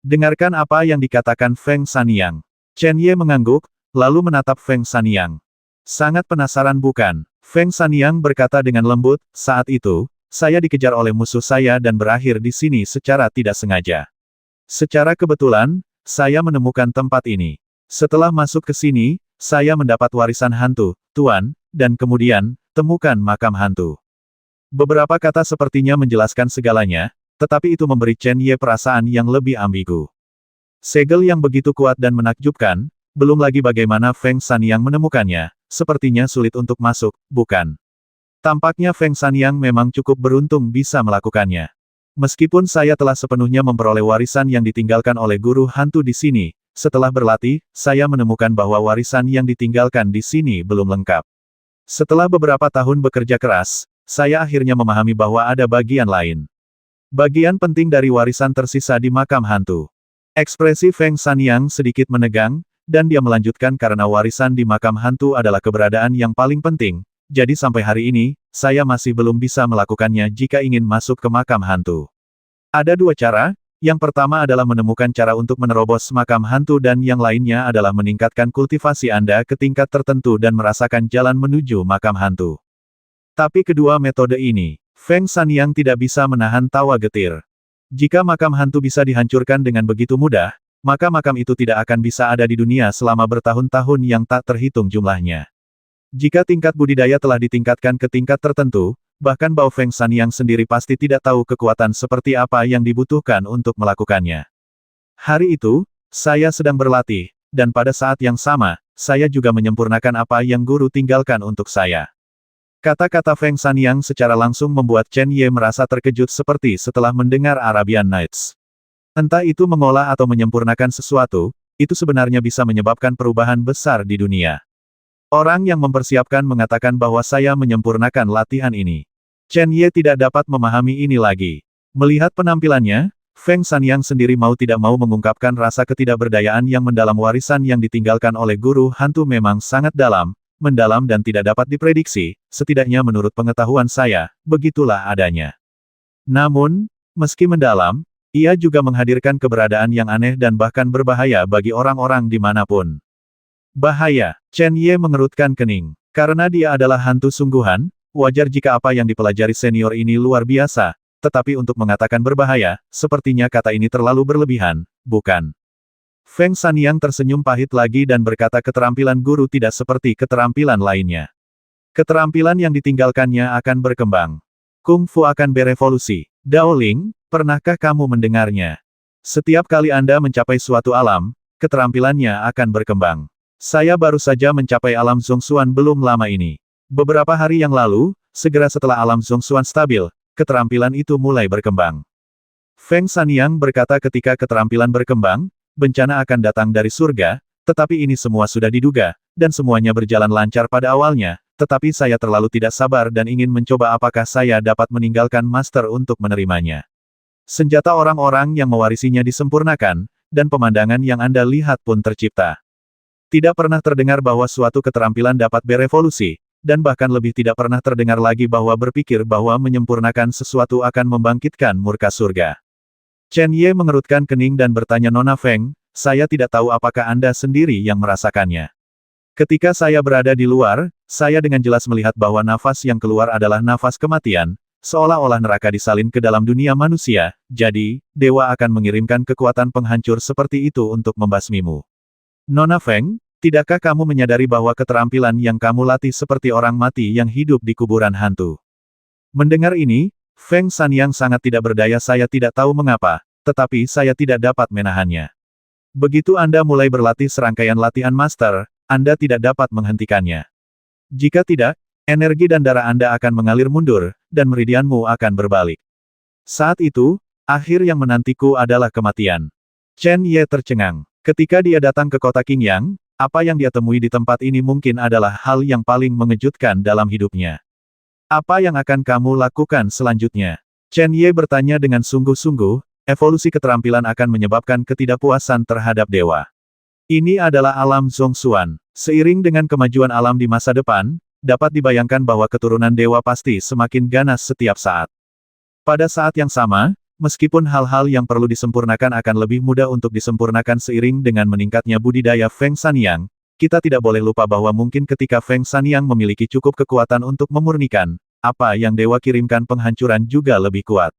Dengarkan apa yang dikatakan Feng Sanyang. Chen Ye mengangguk, lalu menatap Feng Sanyang. Sangat penasaran bukan? Feng Sanyang berkata dengan lembut, saat itu, saya dikejar oleh musuh saya dan berakhir di sini secara tidak sengaja. Secara kebetulan, saya menemukan tempat ini. Setelah masuk ke sini, saya mendapat warisan hantu, Tuan, dan kemudian, temukan makam hantu. Beberapa kata sepertinya menjelaskan segalanya, tetapi itu memberi Chen Ye perasaan yang lebih ambigu. Segel yang begitu kuat dan menakjubkan, belum lagi bagaimana Feng Sanyang menemukannya, sepertinya sulit untuk masuk, bukan? Tampaknya Feng Sanyang memang cukup beruntung bisa melakukannya. Meskipun saya telah sepenuhnya memperoleh warisan yang ditinggalkan oleh guru hantu di sini, setelah berlatih, saya menemukan bahwa warisan yang ditinggalkan di sini belum lengkap. Setelah beberapa tahun bekerja keras, saya akhirnya memahami bahwa ada bagian lain. Bagian penting dari warisan tersisa di makam hantu. Ekspresi Feng Sanyang sedikit menegang, dan dia melanjutkan karena warisan di makam hantu adalah keberadaan yang paling penting, jadi sampai hari ini, saya masih belum bisa melakukannya jika ingin masuk ke makam hantu. Ada dua cara, Yang pertama adalah menemukan cara untuk menerobos makam hantu dan yang lainnya adalah meningkatkan kultivasi Anda ke tingkat tertentu dan merasakan jalan menuju makam hantu. Tapi kedua metode ini, Feng Sanyang tidak bisa menahan tawa getir. Jika makam hantu bisa dihancurkan dengan begitu mudah, maka makam itu tidak akan bisa ada di dunia selama bertahun-tahun yang tak terhitung jumlahnya. Jika tingkat budidaya telah ditingkatkan ke tingkat tertentu, bahkan Bao Feng Sanyang sendiri pasti tidak tahu kekuatan seperti apa yang dibutuhkan untuk melakukannya. Hari itu, saya sedang berlatih, dan pada saat yang sama, saya juga menyempurnakan apa yang guru tinggalkan untuk saya. Kata-kata Feng Sanyang secara langsung membuat Chen Ye merasa terkejut seperti setelah mendengar Arabian Nights. Entah itu mengolah atau menyempurnakan sesuatu, itu sebenarnya bisa menyebabkan perubahan besar di dunia. Orang yang mempersiapkan mengatakan bahwa saya menyempurnakan latihan ini. Chen Ye tidak dapat memahami ini lagi. Melihat penampilannya, Feng Sanyang sendiri mau tidak mau mengungkapkan rasa ketidakberdayaan yang mendalam. Warisan yang ditinggalkan oleh guru hantu memang sangat dalam, mendalam dan tidak dapat diprediksi, setidaknya menurut pengetahuan saya, begitulah adanya. Namun, meski mendalam, ia juga menghadirkan keberadaan yang aneh dan bahkan berbahaya bagi orang-orang dimanapun. Bahaya, Chen Ye mengerutkan kening. Karena dia adalah hantu sungguhan, wajar jika apa yang dipelajari senior ini luar biasa, tetapi untuk mengatakan berbahaya, sepertinya kata ini terlalu berlebihan, bukan? Feng Sanyang tersenyum pahit lagi dan berkata keterampilan guru tidak seperti keterampilan lainnya. Keterampilan yang ditinggalkannya akan berkembang. Kung Fu akan berevolusi. Dao Ling, pernahkah kamu mendengarnya? Setiap kali Anda mencapai suatu alam, keterampilannya akan berkembang. Saya baru saja mencapai alam Zhongshuan belum lama ini. Beberapa hari yang lalu, segera setelah alam Zhongshuan stabil, keterampilan itu mulai berkembang. Feng Sanyang berkata ketika keterampilan berkembang, bencana akan datang dari surga, tetapi ini semua sudah diduga, dan semuanya berjalan lancar pada awalnya, tetapi saya terlalu tidak sabar dan ingin mencoba apakah saya dapat meninggalkan master untuk menerimanya. Senjata orang-orang yang mewarisinya disempurnakan, dan pemandangan yang Anda lihat pun tercipta. Tidak pernah terdengar bahwa suatu keterampilan dapat berevolusi, dan bahkan lebih tidak pernah terdengar lagi bahwa berpikir bahwa menyempurnakan sesuatu akan membangkitkan murka surga. Chen Ye mengerutkan kening dan bertanya, Nona Feng, saya tidak tahu apakah Anda sendiri yang merasakannya. Ketika saya berada di luar, saya dengan jelas melihat bahwa nafas yang keluar adalah nafas kematian, seolah-olah neraka disalin ke dalam dunia manusia, jadi, dewa akan mengirimkan kekuatan penghancur seperti itu untuk membasmimu. Nona Feng, tidakkah kamu menyadari bahwa keterampilan yang kamu latih seperti orang mati yang hidup di kuburan hantu? Mendengar ini, Feng Sanyang sangat tidak berdaya. Saya tidak tahu mengapa, tetapi saya tidak dapat menahannya. Begitu Anda mulai berlatih serangkaian latihan master, Anda tidak dapat menghentikannya. Jika tidak, energi dan darah Anda akan mengalir mundur, dan meridianmu akan berbalik. Saat itu, akhir yang menantiku adalah kematian. Chen Ye tercengang. Ketika dia datang ke kota Qingyang, apa yang dia temui di tempat ini mungkin adalah hal yang paling mengejutkan dalam hidupnya. Apa yang akan kamu lakukan selanjutnya? Chen Ye bertanya dengan sungguh-sungguh, evolusi keterampilan akan menyebabkan ketidakpuasan terhadap dewa. Ini adalah alam Zhongshuan. Seiring dengan kemajuan alam di masa depan, dapat dibayangkan bahwa keturunan dewa pasti semakin ganas setiap saat. Pada saat yang sama, meskipun hal-hal yang perlu disempurnakan akan lebih mudah untuk disempurnakan seiring dengan meningkatnya budidaya Feng Sanyang, kita tidak boleh lupa bahwa mungkin ketika Feng Sanyang memiliki cukup kekuatan untuk memurnikan, apa yang dewa kirimkan penghancuran juga lebih kuat.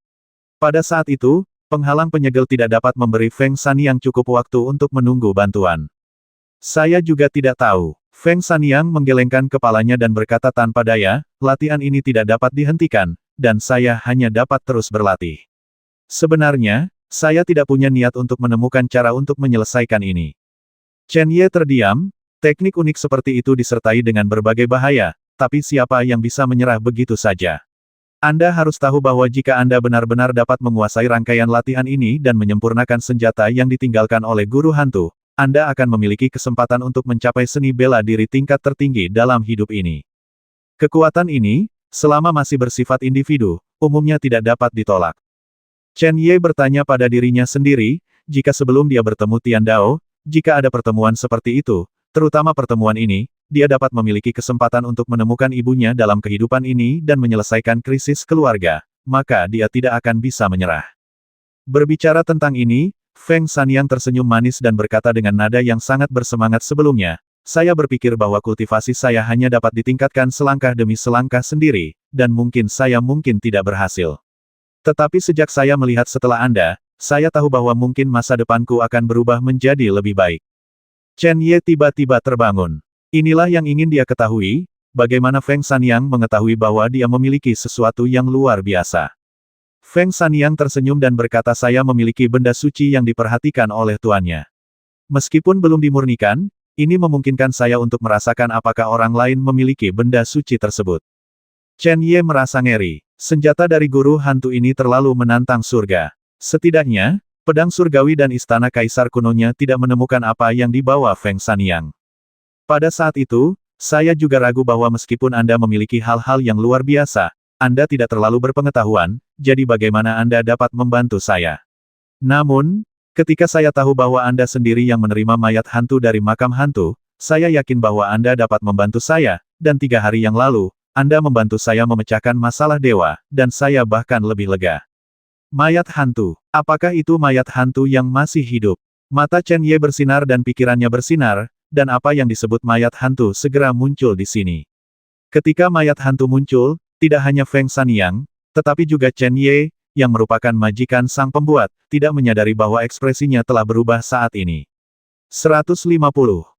Pada saat itu, penghalang penyegel tidak dapat memberi Feng Sanyang cukup waktu untuk menunggu bantuan. Saya juga tidak tahu. Feng Sanyang menggelengkan kepalanya dan berkata tanpa daya, latihan ini tidak dapat dihentikan, dan saya hanya dapat terus berlatih. Sebenarnya, saya tidak punya niat untuk menemukan cara untuk menyelesaikan ini. Chen Ye terdiam, teknik unik seperti itu disertai dengan berbagai bahaya, tapi siapa yang bisa menyerah begitu saja? Anda harus tahu bahwa jika Anda benar-benar dapat menguasai rangkaian latihan ini dan menyempurnakan senjata yang ditinggalkan oleh guru hantu, Anda akan memiliki kesempatan untuk mencapai seni bela diri tingkat tertinggi dalam hidup ini. Kekuatan ini, selama masih bersifat individu, umumnya tidak dapat ditolak. Chen Ye bertanya pada dirinya sendiri, jika sebelum dia bertemu Tian Dao, jika ada pertemuan seperti itu, terutama pertemuan ini, dia dapat memiliki kesempatan untuk menemukan ibunya dalam kehidupan ini dan menyelesaikan krisis keluarga, maka dia tidak akan bisa menyerah. Berbicara tentang ini, Feng Sanyang tersenyum manis dan berkata dengan nada yang sangat bersemangat sebelumnya, saya berpikir bahwa kultivasi saya hanya dapat ditingkatkan selangkah demi selangkah sendiri, dan mungkin saya tidak berhasil. Tetapi sejak saya melihat setelah Anda, saya tahu bahwa mungkin masa depanku akan berubah menjadi lebih baik. Chen Ye tiba-tiba terbangun. Inilah yang ingin dia ketahui, bagaimana Feng Sanyang mengetahui bahwa dia memiliki sesuatu yang luar biasa. Feng Sanyang tersenyum dan berkata saya memiliki benda suci yang diperhatikan oleh tuannya. Meskipun belum dimurnikan, ini memungkinkan saya untuk merasakan apakah orang lain memiliki benda suci tersebut. Chen Ye merasa ngeri. Senjata dari guru hantu ini terlalu menantang surga. Setidaknya, pedang surgawi dan istana kaisar kunonya tidak menemukan apa yang dibawa Feng Sanyang. Pada saat itu, saya juga ragu bahwa meskipun Anda memiliki hal-hal yang luar biasa, Anda tidak terlalu berpengetahuan, jadi bagaimana Anda dapat membantu saya? Namun, ketika saya tahu bahwa Anda sendiri yang menerima mayat hantu dari makam hantu, saya yakin bahwa Anda dapat membantu saya, dan 3 hari yang lalu, Anda membantu saya memecahkan masalah dewa, dan saya bahkan lebih lega. Mayat hantu. Apakah itu mayat hantu yang masih hidup? Mata Chen Ye bersinar dan pikirannya bersinar, dan apa yang disebut mayat hantu segera muncul di sini. Ketika mayat hantu muncul, tidak hanya Feng Sanyang, tetapi juga Chen Ye, yang merupakan majikan sang pembuat, tidak menyadari bahwa ekspresinya telah berubah saat ini. 150.